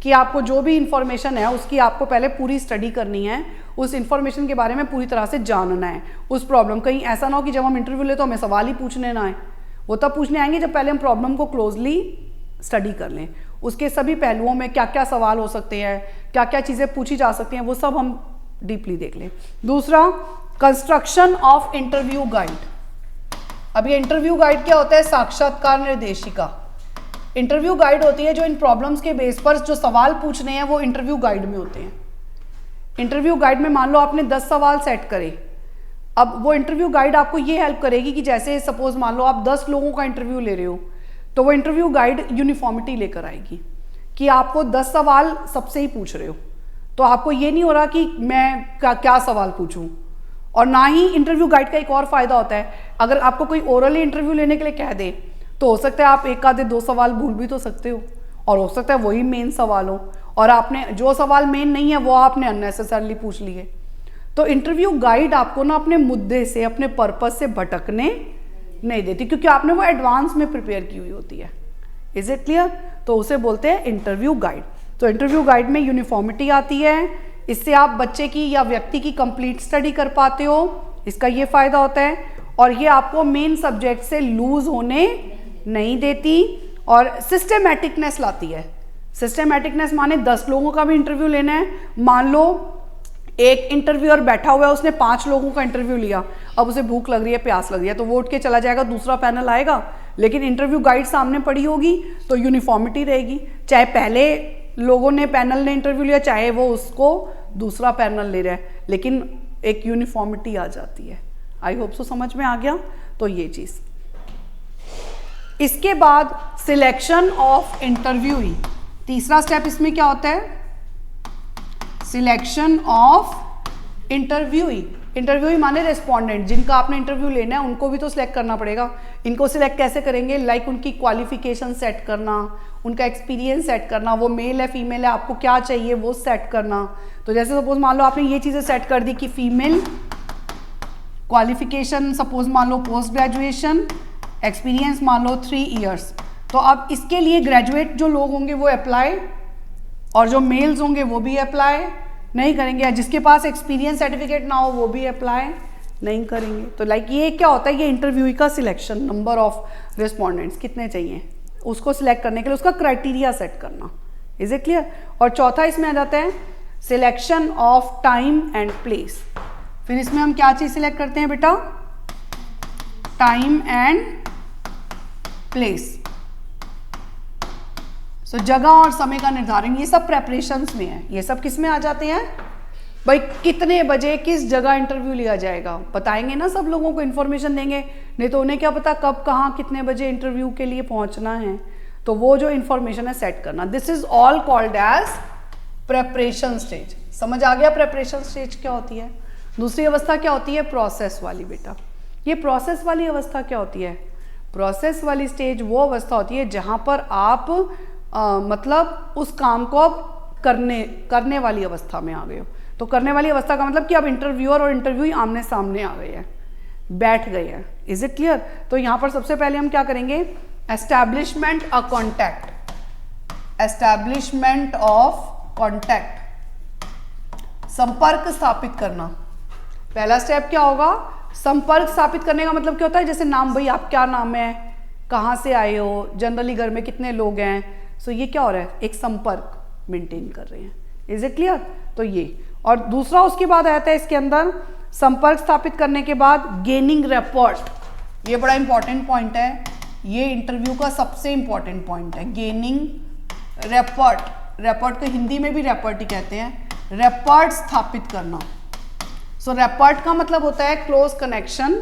कि आपको जो भी इंफॉर्मेशन है उसकी आपको पहले पूरी स्टडी करनी है, उस इंफॉर्मेशन के बारे में पूरी तरह से जानना है उस प्रॉब्लम। कहीं ऐसा ना हो कि जब हम इंटरव्यू ले तो हमें सवाल ही पूछने ना आए। वो तब पूछने आएंगे जब पहले हम प्रॉब्लम को क्लोजली स्टडी कर लें, उसके सभी पहलुओं में क्या क्या सवाल हो सकते हैं, क्या क्या चीज़ें पूछी जा सकती हैं, वो सब हम डीपली देख लें। दूसरा, कंस्ट्रक्शन ऑफ इंटरव्यू गाइड। अब ये इंटरव्यू गाइड क्या होता है, साक्षात्कार निर्देशिका। इंटरव्यू गाइड होती है जो इन प्रॉब्लम्स के बेस पर जो सवाल पूछने हैं वो इंटरव्यू गाइड में होते हैं। इंटरव्यू गाइड में मान लो आपने 10 सवाल सेट करे, अब वो इंटरव्यू गाइड आपको ये हेल्प करेगी कि जैसे सपोज मान लो आप 10 लोगों का इंटरव्यू ले रहे हो, तो वो इंटरव्यू गाइड यूनिफॉर्मिटी लेकर आएगी कि आपको 10 सवाल सबसे ही पूछ रहे हो, तो आपको ये नहीं हो रहा कि मैं क्या सवाल पूछूं, और ना ही इंटरव्यू गाइड का एक और फायदा होता है, अगर आपको कोई ओरली इंटरव्यू लेने के लिए कह दे तो हो सकता है आप एक आधे 2 सवाल भूल भी तो सकते हो, और हो सकता है वही मेन सवाल हो और आपने जो सवाल मेन नहीं है वो आपने अननेसेसरली पूछ लिए। तो इंटरव्यू गाइड आपको ना अपने मुद्दे से, अपने पर्पस से भटकने नहीं देती, क्योंकि आपने वो एडवांस में प्रिपेयर की हुई होती है। Is it clear? तो उसे बोलते हैं इंटरव्यू गाइड। तो इंटरव्यू गाइड में यूनिफॉर्मिटी आती है, इससे आप बच्चे की या व्यक्ति की कंप्लीट स्टडी कर पाते हो, इसका ये फायदा होता है। और ये आपको मेन सब्जेक्ट से लूज होने नहीं देती और सिस्टेमेटिकनेस लाती है। सिस्टेमेटिकनेस माने 10 लोगों का भी इंटरव्यू लेना है, मान लो एक इंटरव्यूअर बैठा हुआ है, उसने 5 लोगों का इंटरव्यू लिया, अब उसे भूख लग रही है, प्यास लग रही है, तो वो उठ के चला जाएगा, दूसरा पैनल आएगा, लेकिन इंटरव्यू गाइड सामने पड़ी होगी तो यूनिफॉर्मिटी रहेगी, चाहे पहले लोगों ने पैनल ने इंटरव्यू लिया, चाहे वो उसको दूसरा पैनल ले रहा है, लेकिन एक यूनिफॉर्मिटी आ जाती है। आई होप सो समझ में आ गया। तो ये चीज़, इसके बाद सिलेक्शन ऑफ इंटरव्यूई, तीसरा स्टेप इसमें क्या होता है? Selection of interviewee. इंटरव्यूई माने रेस्पोंडेंट, जिनका आपने इंटरव्यू लेना है उनको भी तो सिलेक्ट करना पड़ेगा। इनको सिलेक्ट कैसे करेंगे? लाइक उनकी क्वालिफिकेशन सेट करना, उनका एक्सपीरियंस सेट करना, वो मेल है फीमेल है, आपको क्या चाहिए वो सेट करना। तो जैसे सपोज मान लो आपने ये चीज़ें सेट कर दी कि फीमेल, क्वालिफिकेशन सपोज मान लो पोस्ट ग्रेजुएशन, एक्सपीरियंस मान लो 3 इयर्स। तो अब इसके लिए ग्रेजुएट जो लोग होंगे वो अप्लाई, और जो मेल्स होंगे वो भी अप्लाई नहीं करेंगे, या जिसके पास एक्सपीरियंस सर्टिफिकेट ना हो वो भी अप्लाई नहीं करेंगे। तो लाइक ये क्या होता है? ये इंटरव्यू का सिलेक्शन, नंबर ऑफ रिस्पोंडेंट्स कितने चाहिए उसको सिलेक्ट करने के लिए उसका क्राइटेरिया सेट करना। Is it clear? और चौथा इसमें आ जाता है selection of time and place. फिर इसमें हम क्या चीज़ सिलेक्ट करते हैं बेटा? Time and place. सो जगह और समय का निर्धारण, ये सब प्रेपरेशंस में है। ये सब किस में आ जाते हैं भाई? कितने बजे किस जगह इंटरव्यू लिया जाएगा, बताएंगे ना, सब लोगों को इन्फॉर्मेशन देंगे, नहीं तो उन्हें क्या पता कब कहाँ कितने बजे इंटरव्यू के लिए पहुंचना है। तो वो जो इन्फॉर्मेशन है सेट करना, this is all called as preparation stage. समझ आ गया प्रेपरेशन स्टेज क्या होती है? दूसरी अवस्था क्या होती है? प्रोसेस वाली। बेटा ये प्रोसेस वाली अवस्था क्या होती है? प्रोसेस वाली स्टेज वो अवस्था होती है जहाँ पर आप मतलब उस काम को अब करने वाली अवस्था में आ गए हो। तो करने वाली अवस्था का मतलब कि अब इंटरव्यूअर और इंटरव्यूई आमने सामने आ गए हैं, बैठ गए हैं। Is it clear? तो यहाँ पर सबसे पहले हम क्या करेंगे? Establishment a contact, establishment of contact, संपर्क स्थापित करना। पहला स्टेप क्या होगा? संपर्क स्थापित करने का मतलब क्या होता है? जैसे नाम, भाई आप क्या नाम है, कहाँ से आए हो, जनरली घर में कितने लोग हैं। सो ये क्या हो रहा है? एक संपर्क मेंटेन कर रहे हैं। Is it clear? तो ये, और दूसरा उसके बाद आता है इसके अंदर संपर्क स्थापित करने के बाद गेनिंग रेपोर्ट। ये बड़ा इंपॉर्टेंट पॉइंट है, ये इंटरव्यू का सबसे इंपॉर्टेंट पॉइंट है, गेनिंग रेपोर्ट। रेपोर्ट को हिंदी में भी रेपोर्ट ही कहते हैं, रेपोर्ट स्थापित करना। सो रेपोर्ट का मतलब होता है close connection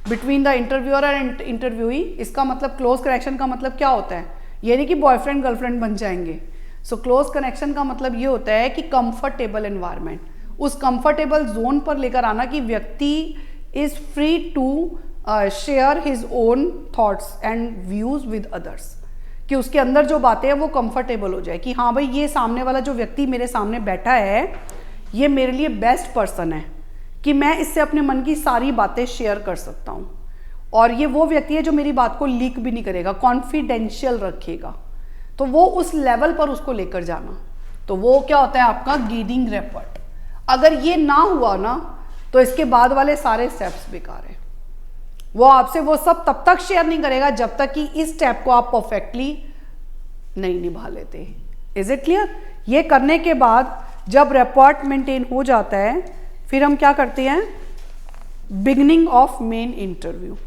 between the interviewer and interviewee. इसका मतलब क्लोज कनेक्शन का मतलब क्या होता है? ये नहीं कि बॉयफ्रेंड गर्लफ्रेंड बन जाएंगे। सो क्लोज कनेक्शन का मतलब ये होता है कि कंफर्टेबल एनवायरनमेंट, उस कंफर्टेबल जोन पर लेकर आना कि व्यक्ति is free to share his own thoughts and views with others, कि उसके अंदर जो बातें हैं वो कंफर्टेबल हो जाए कि हाँ भाई ये सामने वाला जो व्यक्ति मेरे सामने बैठा है ये मेरे लिए बेस्ट पर्सन है, कि मैं इससे अपने मन की सारी बातें शेयर कर सकता हूँ, और ये वो व्यक्ति है जो मेरी बात को लीक भी नहीं करेगा, कॉन्फिडेंशियल रखेगा। तो वो उस लेवल पर उसको लेकर जाना, तो वो क्या होता है आपका गेनिंग रेपोर्ट। अगर ये ना हुआ ना तो इसके बाद वाले सारे स्टेप्स बेकार है। वो आपसे वो सब तब तक शेयर नहीं करेगा जब तक कि इस स्टेप को आप परफेक्टली नहीं निभा लेते। Is it clear? ये करने के बाद जब रेपोर्ट मेंटेन हो जाता है फिर हम क्या करते हैं? Beginning of main interview.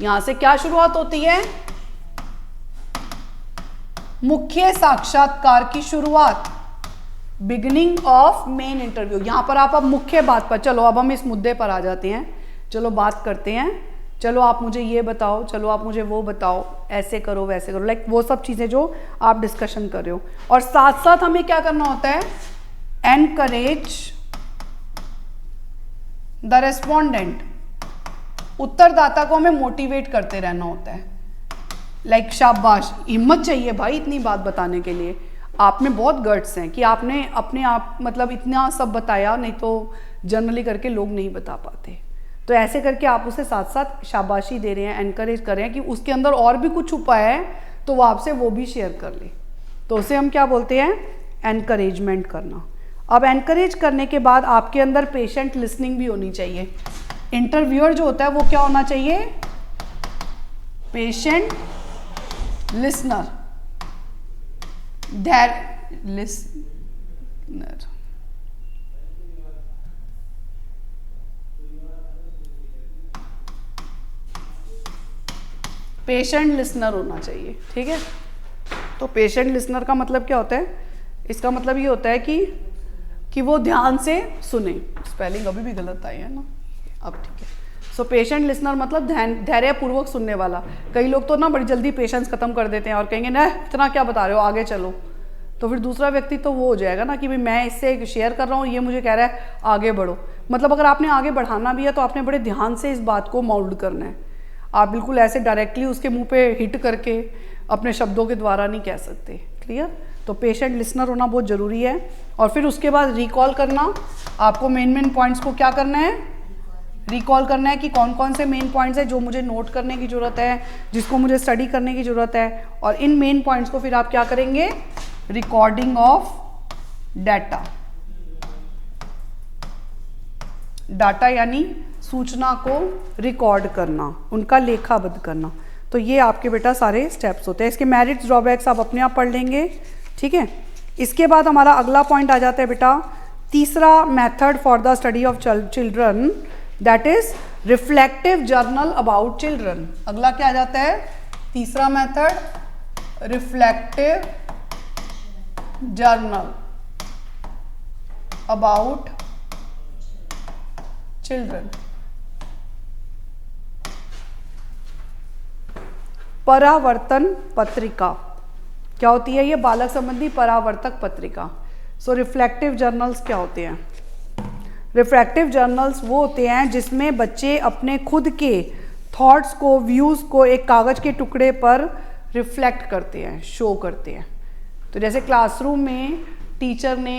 यहां से क्या शुरुआत होती है? मुख्य साक्षात्कार की शुरुआत, बिगनिंग ऑफ मेन इंटरव्यू। यहां पर आप अब मुख्य बात पर, चलो अब हम इस मुद्दे पर आ जाते हैं, चलो बात करते हैं, चलो आप मुझे ये बताओ, चलो आप मुझे वो बताओ, ऐसे करो वैसे करो, लाइक वो सब चीजें जो आप डिस्कशन कर रहे हो। और साथ साथ हमें क्या करना होता है? एनकरेज द रेस्पोंडेंट, उत्तरदाता को हमें मोटिवेट करते रहना होता है, लाइक शाबाश, हिम्मत चाहिए भाई इतनी बात बताने के लिए, आप में बहुत गट्स हैं कि आपने अपने आप मतलब इतना सब बताया, नहीं तो जनरली करके लोग नहीं बता पाते। तो ऐसे करके आप उसे साथ साथ शाबाशी दे रहे हैं, एनकरेज कर रहे हैं कि उसके अंदर और भी कुछ छुपा है तो वो आपसे वो भी शेयर कर ले। तो उसे हम क्या बोलते हैं? एनकरेजमेंट करना। अब एनकरेज करने के बाद आपके अंदर पेशेंट लिसनिंग भी होनी चाहिए। इंटरव्यूअर जो होता है वो क्या होना चाहिए? Patient listener, listener. Patient listener होना चाहिए, ठीक है। तो पेशेंट लिसनर का मतलब क्या होता है? इसका मतलब ये होता है कि वो ध्यान से सुने। स्पेलिंग अभी भी गलत आई है ना, अब ठीक है। सो पेशेंट लिसनर मतलब धैर्यपूर्वक सुनने वाला। कई लोग तो ना बड़ी जल्दी पेशेंस खत्म कर देते हैं और कहेंगे ना इतना क्या बता रहे हो, आगे चलो। तो फिर दूसरा व्यक्ति तो वो हो जाएगा ना कि भाई मैं इससे शेयर कर रहा हूँ, ये मुझे कह रहा है आगे बढ़ो। मतलब अगर आपने आगे बढ़ाना भी है तो आपने बड़े ध्यान से इस बात को माउल्ड करना है। आप बिल्कुल ऐसे डायरेक्टली उसके मुंह पे हिट करके अपने शब्दों के द्वारा नहीं कह सकते। क्लियर? तो पेशेंट लिसनर होना बहुत ज़रूरी है। और फिर उसके बाद रिकॉल करना। आपको मेन पॉइंट्स को क्या करना है? रिकॉल करना है कि कौन कौन से मेन पॉइंट्स है जो मुझे नोट करने की ज़रूरत है, जिसको मुझे स्टडी करने की ज़रूरत है। और इन मेन पॉइंट्स को फिर आप क्या करेंगे? Recording of data. डाटा यानी सूचना को रिकॉर्ड करना, उनका लेखाबद्ध करना। तो ये आपके बेटा सारे स्टेप्स होते हैं। इसके मेरिट्स ड्रॉबैक्स आप अपने आप पढ़ लेंगे, ठीक है। इसके बाद हमारा अगला पॉइंट आ जाता है बेटा तीसरा method for the study of children, that is reflective journal about children. अगला क्या आ जाता है? तीसरा method, reflective journal about children. परावर्तन पत्रिका क्या होती है? ये बालक संबंधी परावर्तक पत्रिका। सो रिफ्लेक्टिव जर्नल्स क्या होते हैं? रिफ्लेक्टिव जर्नल्स वो होते हैं जिसमें बच्चे अपने खुद के थॉट्स को, व्यूज़ को एक कागज़ के टुकड़े पर रिफ्लेक्ट करते हैं, शो करते हैं। तो जैसे क्लासरूम में टीचर ने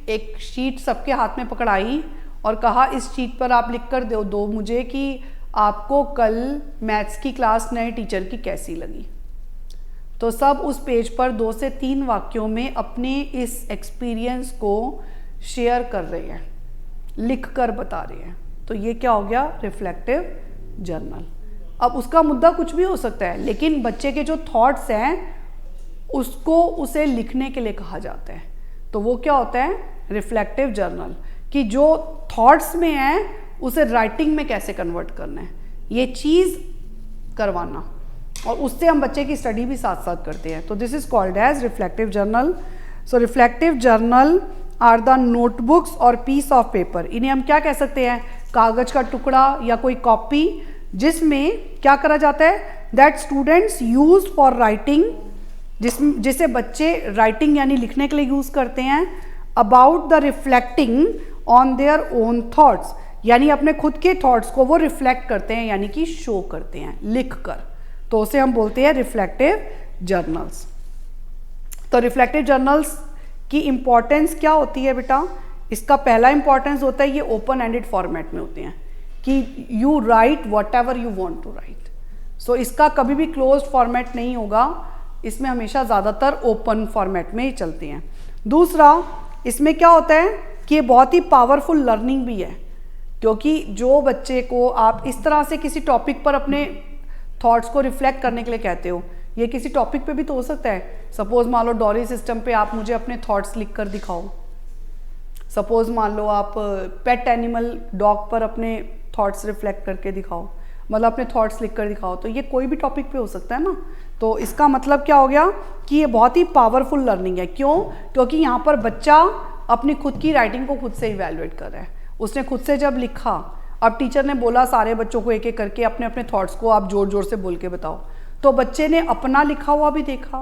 एक शीट सबके हाथ में पकड़ाई और कहा इस शीट पर आप लिख कर दो मुझे कि आपको कल मैथ्स की क्लास नए टीचर की कैसी लगी। तो सब उस पेज पर 2 से 3 वाक्यों में अपने इस एक्सपीरियंस को शेयर कर रहे हैं, लिख कर बता रहे हैं। तो ये क्या हो गया? Reflective journal. अब उसका मुद्दा कुछ भी हो सकता है, लेकिन बच्चे के जो थॉट्स हैं उसको उसे लिखने के लिए कहा जाता है। तो वो क्या होता है? Reflective journal. कि जो थॉट्स में है उसे राइटिंग में कैसे कन्वर्ट करना है, ये चीज़ करवाना। और उससे हम बच्चे की स्टडी भी साथ साथ करते हैं। तो this is called as reflective journal. So reflective journal are the notebooks और पीस ऑफ पेपर। इन्हें हम क्या कह सकते हैं? कागज़ का टुकड़ा या कोई कॉपी, जिसमें क्या करा जाता है? That students use for writing, जिसे बच्चे राइटिंग यानी लिखने के लिए यूज़ करते हैं। About the reflecting on their own thoughts, यानी अपने खुद के थॉट्स को वो रिफ्लेक्ट करते हैं, यानी कि शो करते हैं लिख कर। तो उसे हम बोलते हैं रिफ्लेक्टिव जर्नल्स। तो रिफ्लेक्टिव जर्नल्स की इंपॉर्टेंस क्या होती है बेटा? इसका पहला इंपॉर्टेंस होता है ये ओपन एंडेड फॉर्मेट में होते हैं कि you write whatever you want to write. So इसका कभी भी क्लोज्ड फॉर्मेट नहीं होगा, इसमें हमेशा ज़्यादातर ओपन फॉर्मेट में ही चलते हैं। दूसरा, इसमें क्या होता है कि ये बहुत ही पावरफुल लर्निंग भी है, क्योंकि जो बच्चे को आप इस तरह से किसी टॉपिक पर अपने थॉट्स को रिफ्लेक्ट करने के लिए कहते हो, ये किसी टॉपिक पे भी तो हो सकता है। सपोज मान लो डॉरी सिस्टम पे आप मुझे अपने थॉट्स लिख कर दिखाओ। सपोज मान लो आप पेट एनिमल डॉग पर अपने थॉट्स रिफ्लेक्ट करके दिखाओ, मतलब अपने थॉट्स लिख कर दिखाओ। तो ये कोई भी टॉपिक पे हो सकता है ना। तो इसका मतलब क्या हो गया कि ये बहुत ही पावरफुल लर्निंग है। क्यों? क्योंकि यहाँ पर बच्चा अपनी खुद की राइटिंग को खुद से इवैल्यूएट कर रहा है। उसने खुद से जब लिखा, अब टीचर ने बोला सारे बच्चों को एक एक करके अपने अपने थॉट्स को आप जोर जोर से बोल के बताओ, तो बच्चे ने अपना लिखा हुआ भी देखा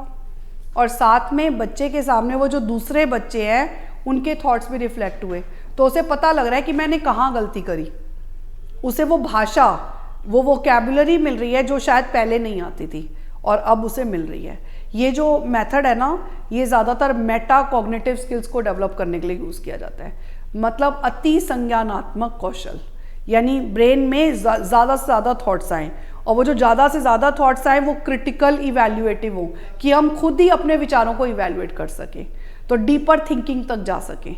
और साथ में बच्चे के सामने वो जो दूसरे बच्चे हैं उनके थॉट्स भी रिफ्लेक्ट हुए। तो उसे पता लग रहा है कि मैंने कहाँ गलती करी। उसे वो भाषा, वो वोकैबुलरी मिल रही है जो शायद पहले नहीं आती थी और अब उसे मिल रही है। ये जो मेथड है ना, ये ज़्यादातर मेटा कॉग्निटिव स्किल्स को डेवलप करने के लिए यूज़ किया जाता है। मतलब अति संज्ञानात्मक कौशल, यानी ब्रेन में ज़्यादा से ज़्यादा थॉट्स आएँ, और वो जो ज़्यादा से ज़्यादा थॉट्स आए वो क्रिटिकल इवैल्यूएटिव हो, कि हम खुद ही अपने विचारों को इवैल्यूएट कर सकें, तो डीपर थिंकिंग तक जा सकें,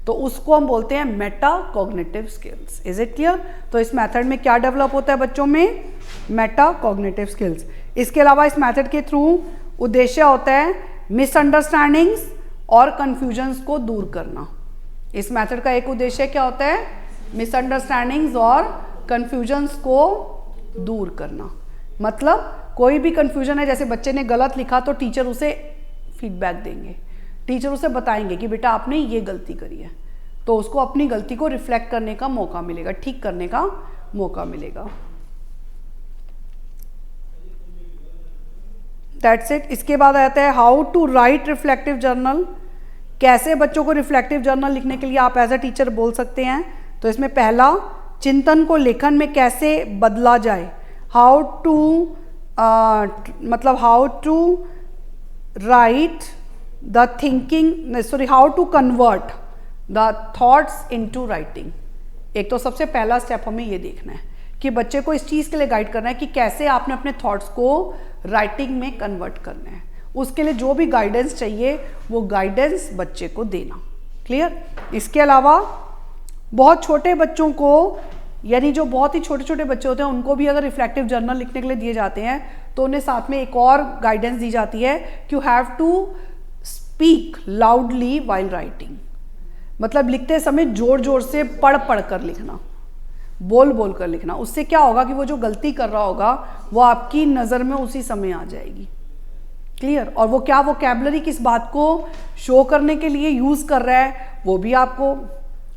तो उसको हम बोलते हैं Meta cognitive skills. Is it clear? तो इस मेथड में क्या डेवलप होता है बच्चों में? Meta cognitive skills. इसके अलावा इस मेथड के थ्रू उद्देश्य होता है मिसअंडरस्टैंडिंग्स और कन्फ्यूजन्स को दूर करना। इस मेथड का एक उद्देश्य क्या होता है? मिसअंडरस्टैंडिंग्स और कन्फ्यूजन्स को दूर करना। मतलब कोई भी कन्फ्यूजन है, जैसे बच्चे ने गलत लिखा तो टीचर उसे फीडबैक देंगे, टीचर उसे बताएंगे कि बेटा आपने ये गलती करी है, तो उसको अपनी गलती को रिफ्लेक्ट करने का मौका मिलेगा, ठीक करने का मौका मिलेगा। That's it. इसके बाद आता है how to write reflective journal. कैसे बच्चों को रिफ्लेक्टिव जर्नल लिखने के लिए आप एज अ टीचर बोल सकते हैं। तो इसमें पहला, चिंतन को लेखन में कैसे बदला जाए, हाउ टू मतलब how to write the thinking, sorry how to convert the thoughts into writing. एक तो सबसे पहला स्टेप हमें ये देखना है कि बच्चे को इस चीज़ के लिए गाइड करना है कि कैसे आपने अपने थॉट्स को राइटिंग में कन्वर्ट करना है। उसके लिए जो भी गाइडेंस चाहिए वो गाइडेंस बच्चे को देना। क्लियर? इसके अलावा बहुत छोटे बच्चों को, यानी जो बहुत ही छोटे छोटे बच्चे होते हैं, उनको भी अगर रिफ्लेक्टिव जर्नल लिखने के लिए दिए जाते हैं तो उन्हें साथ में एक और गाइडेंस दी जाती है कि you have to speak loudly while writing. मतलब लिखते समय जोर जोर से पढ़ पढ़ कर लिखना, बोल बोल कर लिखना। उससे क्या होगा कि वो जो गलती कर रहा होगा वो आपकी नज़र में उसी समय आ जाएगी। क्लियर? और वो क्या वोकैबुलरी किस बात को शो करने के लिए यूज़ कर रहा है वो भी आपको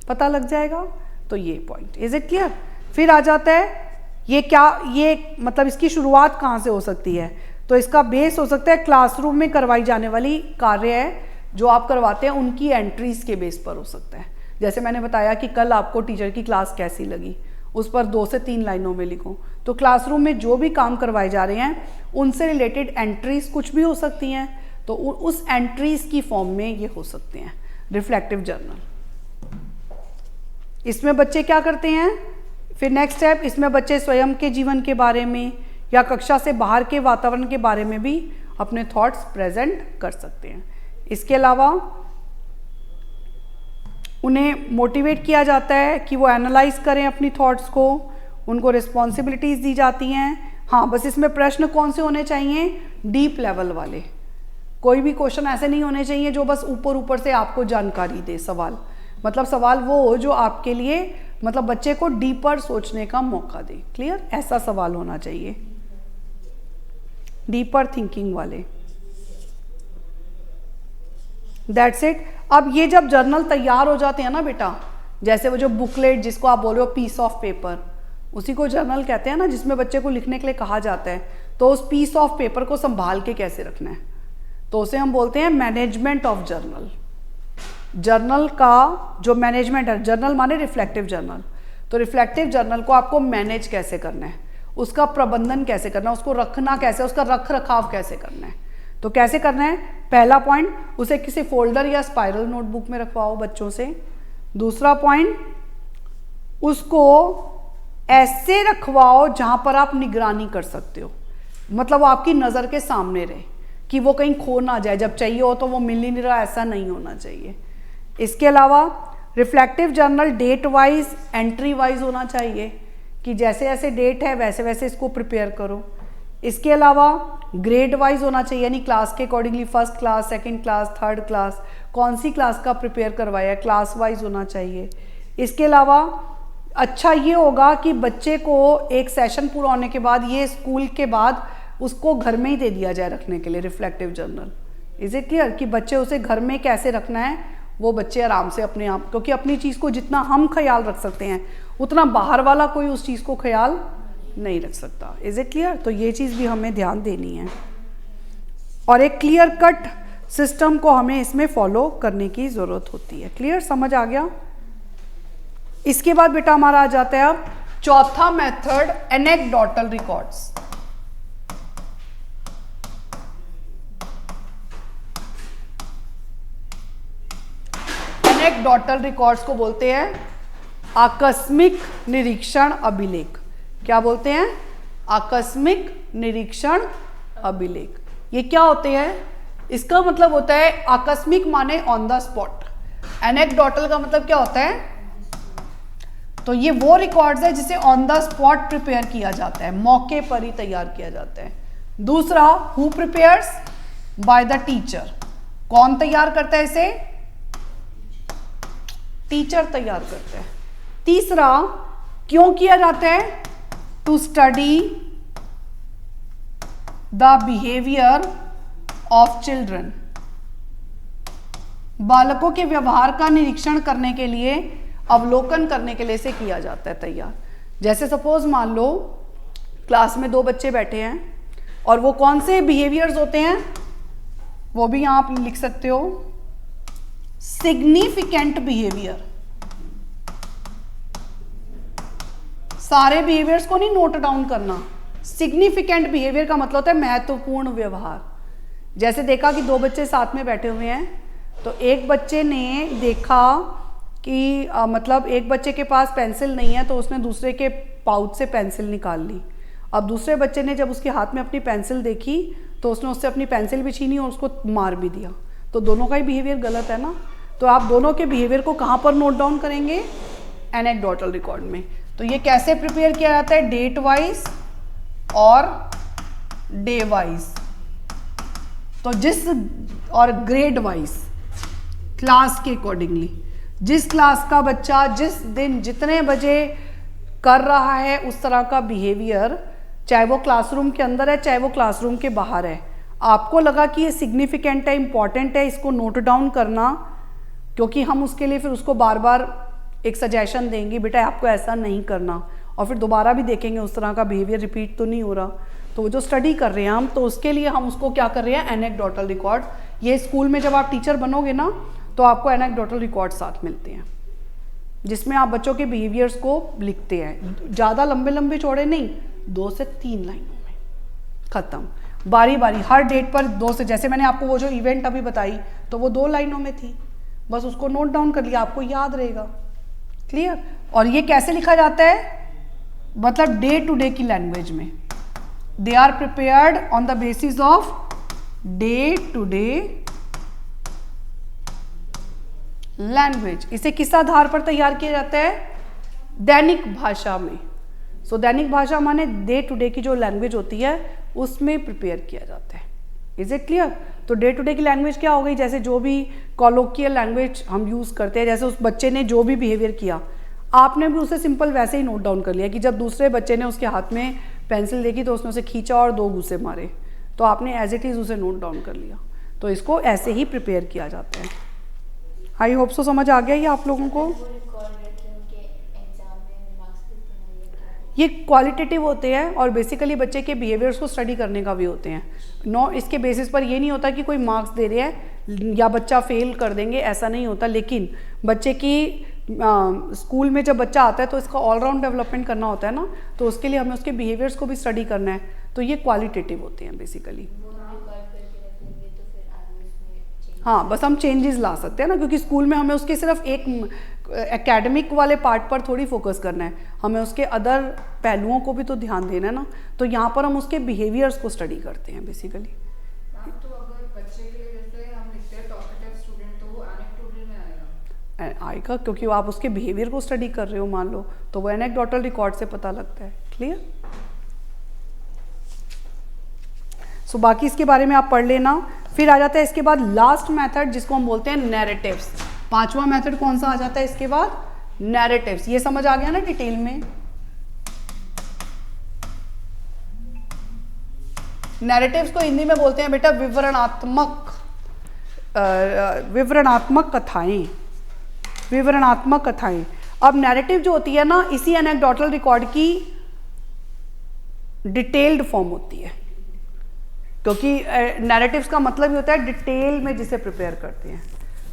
पता लग जाएगा। तो ये पॉइंट, इज इट क्लियर? फिर आ जाता है ये क्या, ये मतलब इसकी शुरुआत कहाँ से हो सकती है। तो इसका बेस हो सकता है क्लासरूम में करवाई जाने वाली कार्य है जो आप करवाते हैं, उनकी एंट्रीज के बेस पर हो सकता है। जैसे मैंने बताया कि कल आपको टीचर की क्लास कैसी लगी, उस पर 2 से 3 लाइनों में लिखो। तो क्लासरूम में जो भी काम करवाए जा रहे हैं उनसे रिलेटेड एंट्रीज कुछ भी हो सकती हैं, तो उस एंट्रीज की फॉर्म में ये हो सकते हैं रिफ्लेक्टिव जर्नल। इसमें बच्चे क्या करते हैं? फिर नेक्स्ट स्टेप, इसमें बच्चे स्वयं के जीवन के बारे में या कक्षा से बाहर के वातावरण के बारे में भी अपने थॉट्स प्रेजेंट कर सकते हैं। इसके अलावा उन्हें मोटिवेट किया जाता है कि वो एनालाइज करें अपनी थॉट्स को, उनको रिस्पॉन्सिबिलिटीज़ दी जाती हैं। हाँ, बस इसमें प्रश्न कौन से होने चाहिए? डीप लेवल वाले। कोई भी क्वेश्चन ऐसे नहीं होने चाहिए जो बस ऊपर ऊपर से आपको जानकारी दे। सवाल मतलब सवाल वो हो जो आपके लिए मतलब बच्चे को डीपर सोचने का मौका दे। क्लियर? ऐसा सवाल होना चाहिए, डीपर थिंकिंग वाले। That's it. अब ये जब जर्नल तैयार हो जाते हैं ना बेटा, जैसे वो जो बुकलेट जिसको आप बोल रहे हो पीस ऑफ पेपर, उसी को जर्नल कहते हैं ना, जिसमें बच्चे को लिखने के लिए कहा जाता है। तो उस पीस ऑफ पेपर को संभाल के कैसे रखना है, तो उसे हम बोलते हैं मैनेजमेंट ऑफ जर्नल। जर्नल का जो मैनेजमेंट है, जर्नल माने रिफ्लेक्टिव जर्नल, तो रिफ्लेक्टिव जर्नल को आपको मैनेज कैसे करना है, उसका प्रबंधन कैसे करना है, उसको रखना कैसे, उसका रख रखाव कैसे करना है। तो कैसे करना है? पहला पॉइंट, उसे किसी फोल्डर या स्पाइरल नोटबुक में रखवाओ बच्चों से। दूसरा पॉइंट, उसको ऐसे रखवाओ जहां पर आप निगरानी कर सकते हो, मतलब वो आपकी नज़र के सामने रहे कि वो कहीं खो ना जाए, जब चाहिए हो तो वो मिल ही नहीं रहा, ऐसा नहीं होना चाहिए। इसके अलावा reflective journal date wise, entry wise होना चाहिए कि जैसे जैसे डेट है वैसे वैसे इसको प्रिपेयर करो। इसके अलावा ग्रेड वाइज होना चाहिए, यानी क्लास के accordingly first class, second class, third class, कौन सी क्लास का प्रिपेयर करवाया है, क्लास वाइज होना चाहिए। इसके अलावा अच्छा ये होगा कि बच्चे को एक सेशन पूरा होने के बाद, ये स्कूल के बाद उसको घर में ही दे दिया जाए रखने के लिए reflective journal. Is it clear? कि बच्चे उसे घर में कैसे रखना है, वो बच्चे आराम से अपने आप, क्योंकि अपनी चीज़ को जितना हम ख्याल रख सकते हैं उतना बाहर वाला कोई उस चीज़ को ख्याल नहीं रख सकता। Is it clear? तो ये चीज़ भी हमें ध्यान देनी है और एक क्लियर कट सिस्टम को हमें इसमें फॉलो करने की ज़रूरत होती है। क्लियर? समझ आ गया? इसके बाद बेटा हमारा आ जाता है अब चौथा method anecdotal records. Anecdotal records को बोलते हैं आकस्मिक निरीक्षण अभिलेख। क्या बोलते हैं? आकस्मिक निरीक्षण अभिलेख। ये क्या होते हैं? इसका मतलब होता है आकस्मिक माने ऑन द स्पॉट, एनेक्डोटल का मतलब क्या होता है? तो ये वो रिकॉर्ड्स है जिसे ऑन द स्पॉट प्रिपेयर किया जाता है, मौके पर ही तैयार किया जाता है। दूसरा, who prepares? By the teacher. कौन तैयार करता है इसे? टीचर तैयार करते हैं। तीसरा, क्यों किया जाता है? To study the behaviour of children. बालकों के व्यवहार का निरीक्षण करने के लिए, अवलोकन करने के लिए इसे किया जाता है तैयार। जैसे सपोज मान लो क्लास में 2 बच्चे बैठे हैं और वो कौन से बिहेवियर्स होते हैं, वो भी यहां आप लिख सकते हो। सिग्निफिकेंट बिहेवियर, सारे बिहेवियर्स को नहीं नोट डाउन करना। सिग्निफिकेंट बिहेवियर का मतलब होता है महत्वपूर्ण व्यवहार। जैसे देखा कि 2 बच्चे साथ में बैठे हुए हैं, तो एक बच्चे ने देखा कि मतलब एक बच्चे के पास पेंसिल नहीं है, तो उसने दूसरे के पाउच से पेंसिल निकाल ली। अब दूसरे बच्चे ने जब उसके हाथ में अपनी पेंसिल देखी तो उसने उससे अपनी पेंसिल भी छीनी और उसको मार भी दिया। तो दोनों का ही बिहेवियर गलत है ना। तो आप दोनों के बिहेवियर को कहाँ पर नोट डाउन करेंगे? एनेक्डोटल रिकॉर्ड में। तो ये कैसे प्रिपेयर किया जाता है? डेट वाइज और डे वाइज, तो जिस और ग्रेड वाइज, क्लास के अकॉर्डिंगली। जिस क्लास का बच्चा जिस दिन जितने बजे कर रहा है उस तरह का बिहेवियर, चाहे वो क्लासरूम के अंदर है चाहे वो क्लासरूम के बाहर है, आपको लगा कि ये सिग्निफिकेंट है, इंपॉर्टेंट है, इसको नोट डाउन करना, क्योंकि हम उसके लिए फिर उसको बार बार एक सजेशन देंगे, बेटा आपको ऐसा नहीं करना, और फिर दोबारा भी देखेंगे उस तरह का बिहेवियर रिपीट तो नहीं हो रहा। तो वो जो स्टडी कर रहे हैं हम, तो उसके लिए हम उसको क्या कर रहे हैं? Anecdotal record. ये स्कूल में जब आप टीचर बनोगे ना, तो आपको एनेक्डोटल रिकॉर्ड साथ मिलते हैं, जिसमें आप बच्चों के बिहेवियर्स को लिखते हैं। ज़्यादा लंबे लंबे चौड़े नहीं, 2 से 3 लाइनों में ख़त्म, बारी बारी हर डेट पर 2 से। जैसे मैंने आपको वो जो इवेंट अभी बताई, तो वो 2 लाइनों में थी, बस उसको नोट डाउन कर लिया, आपको याद रहेगा। क्लियर? और ये कैसे लिखा जाता है? मतलब डे टू डे की लैंग्वेज में। They are prepared on the basis of day to day language. इसे किस आधार पर तैयार किया जाता है? दैनिक भाषा में। सो दैनिक भाषा माने डे टू डे की जो लैंग्वेज होती है उसमें प्रिपेयर किया जाता है। Is it clear? तो डे टू डे की लैंग्वेज क्या हो गई? जैसे जो भी कॉलोकियल लैंग्वेज हम यूज़ करते हैं, जैसे उस बच्चे ने जो भी बिहेवियर किया, आपने भी उसे सिंपल वैसे ही नोट डाउन कर लिया कि जब दूसरे बच्चे ने उसके हाथ में पेंसिल देखी तो उसने उसे खींचा और 2 घूंसे मारे, तो आपने एज इट इज़ उसे नोट डाउन कर लिया। तो इसको ऐसे ही प्रिपेयर किया जाता है। आई होप सो समझ आ गया ये आप लोगों को। ये क्वालिटेटिव होते हैं और बेसिकली बच्चे के बिहेवियर्स को स्टडी करने का भी होते हैं। नो, इसके बेसिस पर ये नहीं होता कि कोई मार्क्स दे रहे हैं या बच्चा फेल कर देंगे, ऐसा नहीं होता। लेकिन बच्चे की स्कूल में जब बच्चा आता है तो इसका ऑलराउंड डेवलपमेंट करना होता है ना, तो उसके लिए हमें उसके बिहेवियर्स को भी स्टडी करना है। तो ये क्वालिटेटिव होते हैं बेसिकली। हाँ, बस हम चेंजेस ला सकते हैं ना, क्योंकि स्कूल में हमें उसके सिर्फ एक एकेडमिक वाले पार्ट पर थोड़ी फोकस करना है, हमें उसके अदर पहलुओं को भी तो ध्यान देना है ना। तो यहाँ पर हम उसके बिहेवियर्स को स्टडी करते हैं बेसिकली। तो अगर बच्चे के लिए जैसे हम लिखते हैं टॉकेटिव स्टूडेंट, तो वो एनेक्डोटल में आएगा, क्योंकि आप उसके बिहेवियर को स्टडी कर रहे हो मान लो, तो वो एनेक्डोटल रिकॉर्ड से पता लगता है। क्लियर? सो बाकी इसके बारे में आप पढ़ लेना। फिर आ जाता है इसके बाद लास्ट मेथड, जिसको हम बोलते हैं नैरेटिव्स। 5वां मेथड कौन सा आ जाता है इसके बाद? नैरेटिव्स। ये समझ आ गया ना डिटेल में? नैरेटिव्स को हिंदी में बोलते हैं बेटा विवरणात्मक कथाएं। विवरणात्मक कथाएं। अब नैरेटिव जो होती है ना, इसी एनेक्डोटल रिकॉर्ड की डिटेल्ड फॉर्म होती है, क्योंकि नैरेटिव्स का मतलब ही होता है डिटेल में जिसे प्रिपेयर करते हैं।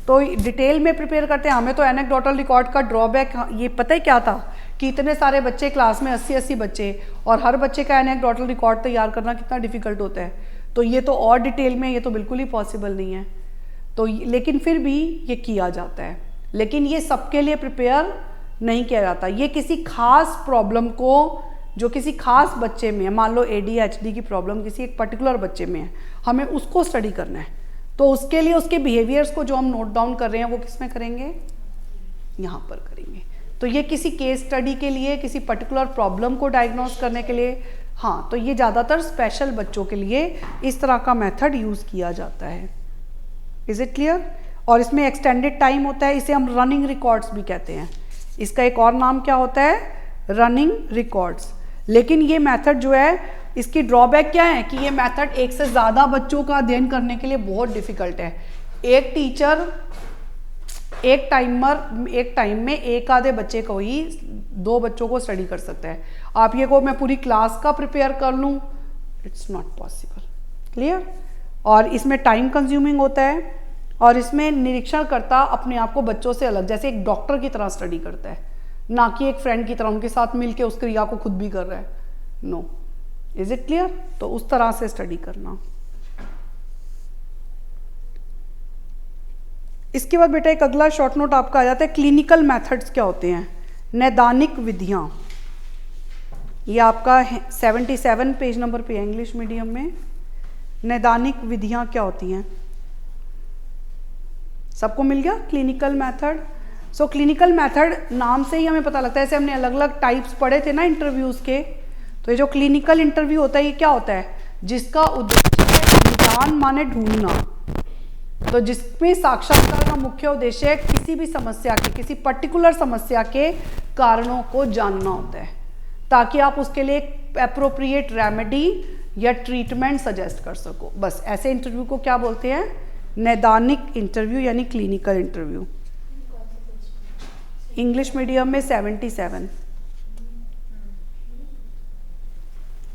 तो डिटेल में प्रिपेयर करते हैं। हमें तो एनेक्डोटल रिकॉर्ड का ड्रॉबैक ये पता है क्या था कि इतने सारे बच्चे क्लास में 80-80 बच्चे और हर बच्चे का एनेक्डोटल रिकॉर्ड तैयार करना कितना डिफिकल्ट होता है। तो ये तो और डिटेल में, ये तो बिल्कुल ही पॉसिबल नहीं है। तो लेकिन फिर भी ये किया जाता है, लेकिन ये सबके लिए प्रिपेयर नहीं किया जाता। ये किसी खास प्रॉब्लम को जो किसी खास बच्चे में है, मान लो ADHD की प्रॉब्लम किसी एक पर्टिकुलर बच्चे में है, हमें उसको स्टडी करना है, तो उसके लिए उसके बिहेवियर्स को जो हम नोट डाउन कर रहे हैं वो किस में करेंगे, यहाँ पर करेंगे। तो ये किसी केस स्टडी के लिए, किसी पर्टिकुलर प्रॉब्लम को डायग्नोस करने के लिए, हाँ, तो ये ज़्यादातर स्पेशल बच्चों के लिए इस तरह का मेथड यूज़ किया जाता है। Is it clear? और इसमें एक्सटेंडेड टाइम होता है, इसे हम रनिंग रिकॉर्ड्स भी कहते हैं। इसका एक और नाम क्या होता है, रनिंग रिकॉर्ड्स। लेकिन ये मेथड जो है, इसकी ड्रॉबैक क्या है कि ये मेथड एक से ज़्यादा बच्चों का अध्ययन करने के लिए बहुत डिफ़िकल्ट है। एक टीचर एक टाइम में एक आधे बच्चे को ही, 2 बच्चों को स्टडी कर सकता है। आप ये को मैं पूरी क्लास का प्रिपेयर कर लूँ, इट्स नॉट पॉसिबल। क्लियर? और इसमें टाइम कंज्यूमिंग होता है, और इसमें निरीक्षण करता अपने आप को बच्चों से अलग, जैसे एक डॉक्टर की तरह स्टडी करता है, ना कि एक फ्रेंड की तरह उनके साथ मिलके उस क्रिया को खुद भी कर रहा है। नो। Is it clear? तो उस तरह से स्टडी करना। इसके बाद बेटा एक अगला शॉर्ट नोट आपका आ जाता है, क्लिनिकल मेथड्स क्या होते हैं, नैदानिक विधियां। ये आपका 77 पेज नंबर पे है इंग्लिश मीडियम में। नैदानिक विधियां क्या होती हैं, सबको मिल गया? Clinical method. So clinical method नाम से ही हमें पता लगता है, जैसे हमने अलग अलग टाइप्स पढ़े थे ना इंटरव्यूज़ के, तो ये जो क्लिनिकल इंटरव्यू होता है ये क्या होता है, जिसका उद्देश्य है निदान माने ढूंढना। तो जिसमें साक्षात्कार का मुख्य उद्देश्य है किसी भी समस्या के, किसी पर्टिकुलर समस्या के कारणों को जानना होता है, ताकि आप उसके लिए एक एप्रोप्रिएट रेमेडी या ट्रीटमेंट सजेस्ट कर सको। बस ऐसे इंटरव्यू को क्या बोलते हैं, नैदानिक इंटरव्यू यानी क्लिनिकल इंटरव्यू। इंग्लिश मीडियम में 77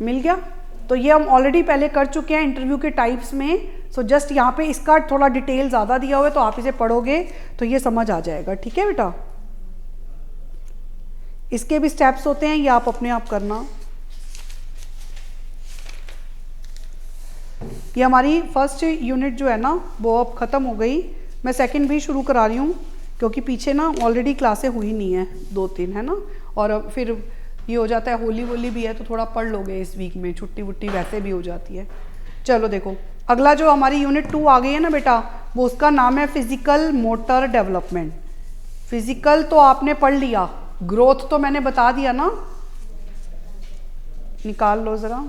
मिल गया। तो ये हम ऑलरेडी पहले कर चुके हैं इंटरव्यू के टाइप्स में। सो जस्ट यहाँ पे इसका थोड़ा डिटेल ज़्यादा दिया हुआ है, तो आप इसे पढ़ोगे तो ये समझ आ जाएगा। ठीक है बेटा? इसके भी स्टेप्स होते हैं, ये आप अपने आप करना। ये हमारी फर्स्ट यूनिट जो है ना वो अब ख़त्म हो गई। मैं सेकंड भी शुरू करा रही हूँ, क्योंकि पीछे ना ऑलरेडी क्लासें हुई नहीं है, 2-3 है ना, और फिर ये हो जाता है होली वोली भी है तो थोड़ा पढ़ लोगे इस वीक में, छुट्टी वुट्टी वैसे भी हो जाती है। चलो देखो, अगला जो हमारी यूनिट 2 आ गई है ना बेटा, वो उसका नाम है फिजिकल मोटर डेवलपमेंट। फिजिकल तो आपने पढ़ लिया, ग्रोथ तो मैंने बता दिया ना, निकाल लो ज़रा।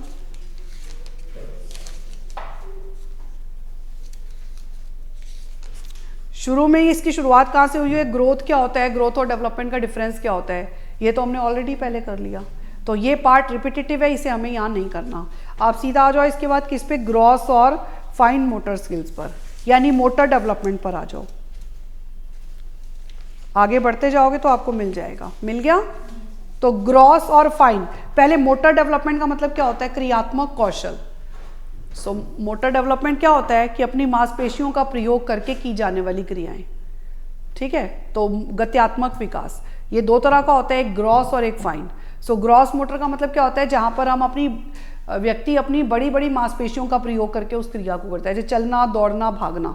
शुरू में ही इसकी शुरुआत कहाँ से हुई है, ग्रोथ क्या होता है, ग्रोथ और डेवलपमेंट का डिफरेंस क्या होता है, ये तो हमने ऑलरेडी पहले कर लिया। तो ये पार्ट रिपीटेटिव है, इसे हमें यहाँ नहीं करना। आप सीधा आ जाओ इसके बाद किस पे, ग्रॉस और फाइन मोटर स्किल्स पर, यानी मोटर डेवलपमेंट पर आ जाओ। आगे बढ़ते जाओगे तो आपको मिल जाएगा। मिल गया? तो ग्रॉस और फाइन, पहले मोटर डेवलपमेंट का मतलब क्या होता है, क्रियात्मक कौशल। सो मोटर डेवलपमेंट क्या होता है कि अपनी मांसपेशियों का प्रयोग करके की जाने वाली क्रियाएं। ठीक है? तो गत्यात्मक विकास, ये 2 तरह का होता है, एक ग्रॉस और एक फाइन। सो ग्रॉस मोटर का मतलब क्या होता है, जहां पर हम व्यक्ति अपनी बड़ी बड़ी मांसपेशियों का प्रयोग करके उस क्रिया को करता है, जैसे चलना, दौड़ना, भागना।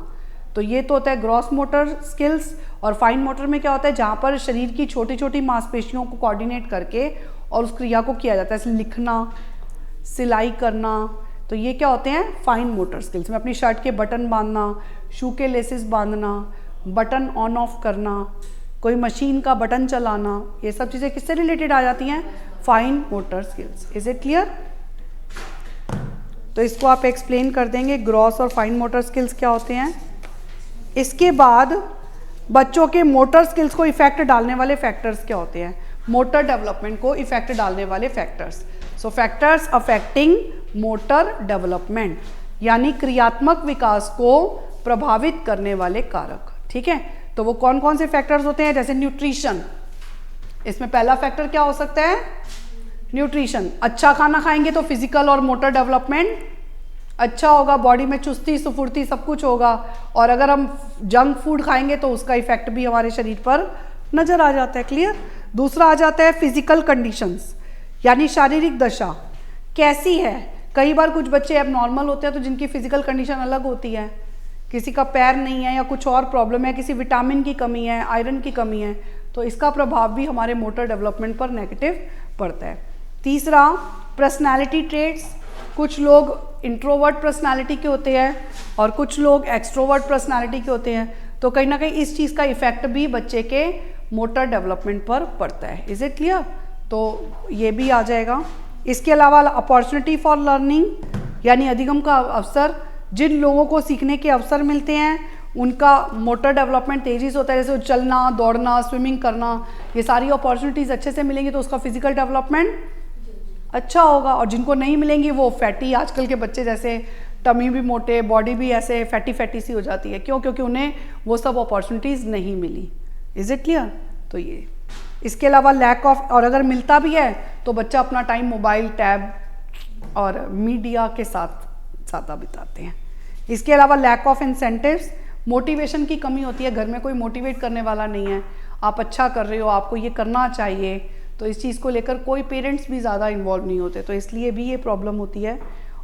तो ये तो होता है ग्रॉस मोटर स्किल्स। और फाइन मोटर में क्या होता है, जहाँ पर शरीर की छोटी छोटी मांसपेशियों को कोऑर्डिनेट करके और उस क्रिया को किया जाता है, जैसे लिखना, सिलाई करना। तो ये क्या होते हैं, फाइन मोटर स्किल्स में अपनी शर्ट के बटन बांधना, शू के लेसेस बांधना, बटन ऑन ऑफ करना, कोई मशीन का बटन चलाना, ये सब चीज़ें किससे रिलेटेड आ जाती हैं, fine motor skills. Is it clear? तो इसको आप एक्सप्लेन कर देंगे, ग्रॉस और फाइन मोटर स्किल्स क्या होते हैं। इसके बाद बच्चों के मोटर स्किल्स को इफेक्ट डालने वाले फैक्टर्स क्या होते हैं, मोटर डेवलपमेंट को इफेक्ट डालने वाले फैक्टर्स। सो फैक्टर्स अफेक्टिंग मोटर डेवलपमेंट, यानी क्रियात्मक विकास को प्रभावित करने वाले कारक। ठीक है? तो वो कौन कौन से फैक्टर्स होते हैं, जैसे न्यूट्रिशन। इसमें पहला फैक्टर क्या हो सकता है, न्यूट्रिशन। अच्छा खाना खाएंगे तो फिजिकल और मोटर डेवलपमेंट अच्छा होगा, बॉडी में चुस्ती सुफुर्ती सब कुछ होगा। और अगर हम जंक फूड खाएंगे तो उसका इफेक्ट भी हमारे शरीर पर नजर आ जाता है। क्लियर? दूसरा आ जाता है फिजिकल कंडीशंस, यानी शारीरिक दशा कैसी है। कई बार कुछ बच्चे अब नॉर्मल होते हैं तो जिनकी फिजिकल कंडीशन अलग होती है, किसी का पैर नहीं है या कुछ और प्रॉब्लम है, किसी विटामिन की कमी है, आयरन की कमी है, तो इसका प्रभाव भी हमारे मोटर डेवलपमेंट पर नेगेटिव पड़ता है। तीसरा पर्सनालिटी ट्रेट्स, कुछ लोग इंट्रोवर्ट पर्सनालिटी के होते हैं और कुछ लोग एक्सट्रोवर्ट पर्सनालिटी के होते हैं, तो कहीं ना कहीं इस चीज़ का इफेक्ट भी बच्चे के मोटर डेवलपमेंट पर पड़ता है। Is it clear? तो ये भी आ जाएगा। इसके अलावा अपॉर्चुनिटी फॉर लर्निंग, यानी अधिगम का अवसर, जिन लोगों को सीखने के अवसर मिलते हैं उनका मोटर डेवलपमेंट तेज़ी से होता है, जैसे चलना, दौड़ना, स्विमिंग करना, ये सारी अपॉर्चुनिटीज़ अच्छे से मिलेंगी तो उसका फिजिकल डेवलपमेंट अच्छा होगा। और जिनको नहीं मिलेंगी वो फैटी, आजकल के बच्चे जैसे टमी भी मोटे, बॉडी भी ऐसे फैटी सी हो जाती है, क्यों? क्योंकि उन्हें वो सब अपॉर्चुनिटीज़ नहीं मिली। Is it clear? तो ये इसके अलावा लैक ऑफ, और अगर मिलता भी है तो बच्चा अपना टाइम मोबाइल, टैब और मीडिया के साथ ज़्यादा बिताते हैं। इसके अलावा लैक ऑफ इंसेंटिव्स, मोटिवेशन की कमी होती है, घर में कोई मोटिवेट करने वाला नहीं है, आप अच्छा कर रहे हो, आपको ये करना चाहिए, तो इस चीज़ को लेकर कोई पेरेंट्स भी ज़्यादा इन्वॉल्व नहीं होते, तो इसलिए भी ये प्रॉब्लम होती है।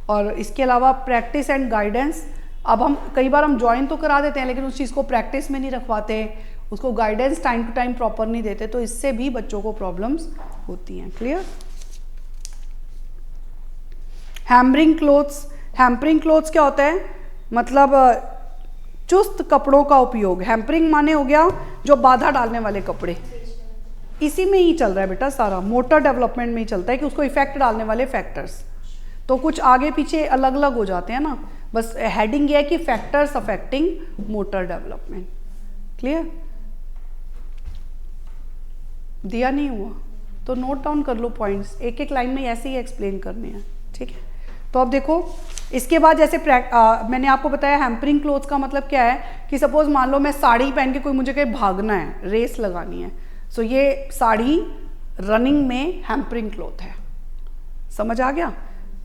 और इसके अलावा प्रैक्टिस एंड गाइडेंस, अब हम कई बार हम ज्वाइन तो करा देते हैं लेकिन उस चीज़ को प्रैक्टिस में नहीं रखवाते, उसको guidance time to time proper नहीं देते, तो इससे भी बच्चों को प्रॉब्लम्स होती हैं। Clear? Hampering clothes, hampering clothes क्या होता है? मतलब चुस्त कपड़ों का उपयोग। हैम्परिंग माने हो गया जो बाधा डालने वाले कपड़े, इसी में ही चल रहा है बेटा सारा, मोटर डेवलपमेंट में ही चलता है कि उसको इफेक्ट डालने वाले फैक्टर्स, तो कुछ आगे पीछे अलग अलग हो जाते हैं ना, बस हेडिंग ये है कि factors affecting motor development. Clear? दिया नहीं हुआ तो नोट डाउन कर लो पॉइंट्स, एक एक लाइन में ऐसे ही एक्सप्लेन करने हैं। ठीक है, तो अब देखो इसके बाद जैसे मैंने आपको बताया हैम्परिंग क्लोथ्स का मतलब क्या है कि सपोज मान लो मैं साड़ी पहन के कोई मुझे कहीं भागना है, रेस लगानी है, सो ये साड़ी रनिंग में हैम्परिंग क्लोथ है। समझ आ गया?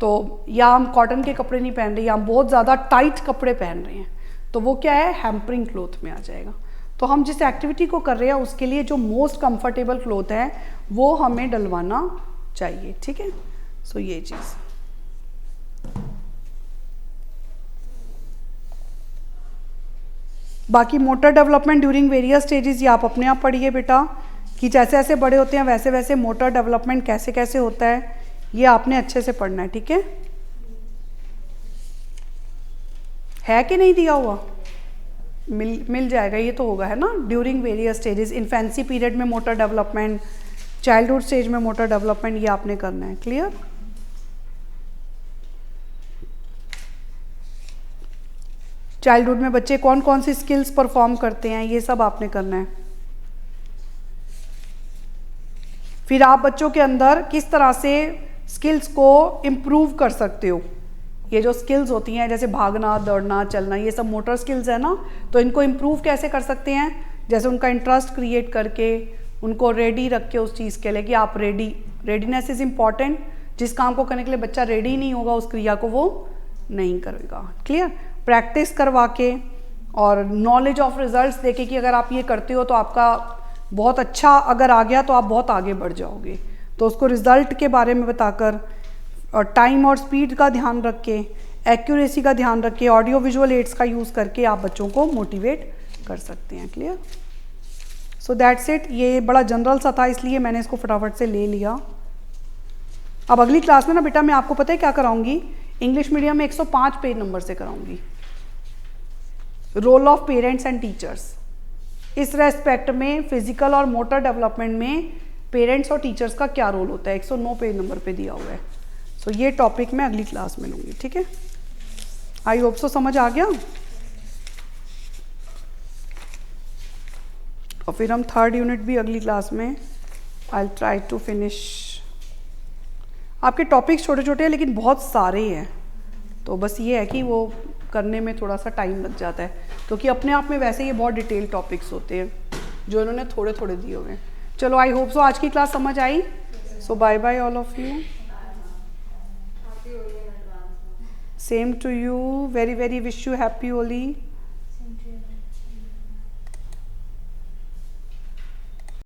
तो या हम कॉटन के कपड़े नहीं पहन रहे या हम बहुत ज़्यादा टाइट कपड़े पहन रहे हैं, तो वो क्या है? हैम्परिंग क्लोथ में आ जाएगा। तो हम जिस एक्टिविटी को कर रहे हैं उसके लिए जो मोस्ट कंफर्टेबल क्लोथ है वो हमें डलवाना चाहिए। ठीक है, सो ये चीज़। बाकी motor development during various stages ये आप अपने आप पढ़िए बेटा, कि जैसे जैसे बड़े होते हैं वैसे वैसे मोटर डेवलपमेंट कैसे कैसे होता है, ये आपने अच्छे से पढ़ना है। ठीक है कि नहीं दिया हुआ? मिल जाएगा, ये तो होगा, है ना। During various stages, infancy period में मोटर डेवलपमेंट, चाइल्डहुड स्टेज में मोटर डेवलपमेंट, ये आपने करना है। क्लियर? चाइल्डहुड में बच्चे कौन कौन सी स्किल्स परफॉर्म करते हैं ये सब आपने करना है। फिर आप बच्चों के अंदर किस तरह से स्किल्स को इम्प्रूव कर सकते हो। ये जो स्किल्स होती हैं जैसे भागना, दौड़ना, चलना, ये सब मोटर स्किल्स है ना, तो इनको इम्प्रूव कैसे कर सकते हैं? जैसे उनका इंटरेस्ट क्रिएट करके, उनको रेडी रख के उस चीज़ के लिए कि आप रेडीनेस इज़ इम्पॉर्टेंट। जिस काम को करने के लिए बच्चा रेडी नहीं होगा उस क्रिया को वो नहीं करेगा। क्लियर? प्रैक्टिस करवा के और नॉलेज ऑफ रिजल्ट्स देके कि अगर आप ये करते हो तो आपका बहुत अच्छा अगर आ गया तो आप बहुत आगे बढ़ जाओगे, तो उसको रिजल्ट के बारे में बताकर और टाइम और स्पीड का ध्यान रख के, एक्यूरेसी का ध्यान रख के, ऑडियो विजुअल एड्स का यूज़ करके आप बच्चों को मोटिवेट कर सकते हैं। क्लियर? So that's it. ये बड़ा जनरल सा था इसलिए मैंने इसको फटाफट से ले लिया। अब अगली क्लास में ना बेटा मैं आपको पता है क्या कराऊंगी, इंग्लिश मीडियम में 105 पेज नंबर से कराऊंगी, role of parents and teachers. इस रेस्पेक्ट में फिजिकल और मोटर डेवलपमेंट में पेरेंट्स और टीचर्स का क्या रोल होता है, 109 पेज नंबर पे दिया हुआ है। सो ये टॉपिक मैं अगली क्लास में लूँगी। ठीक है, आई होप सो समझ आ गया। और फिर हम 3rd यूनिट भी अगली क्लास में आई ट्राई टू फिनिश। आपके टॉपिक्स छोटे छोटे हैं लेकिन बहुत सारे हैं, तो बस ये है कि वो करने में थोड़ा सा टाइम लग जाता है, क्योंकि अपने आप में वैसे ये बहुत डिटेल टॉपिक्स होते हैं जो इन्होंने थोड़े थोड़े दिए हुए हैं। चलो आई होप सो आज की क्लास समझ आई। So bye bye all of you, same to you, very very wish you happy Holi.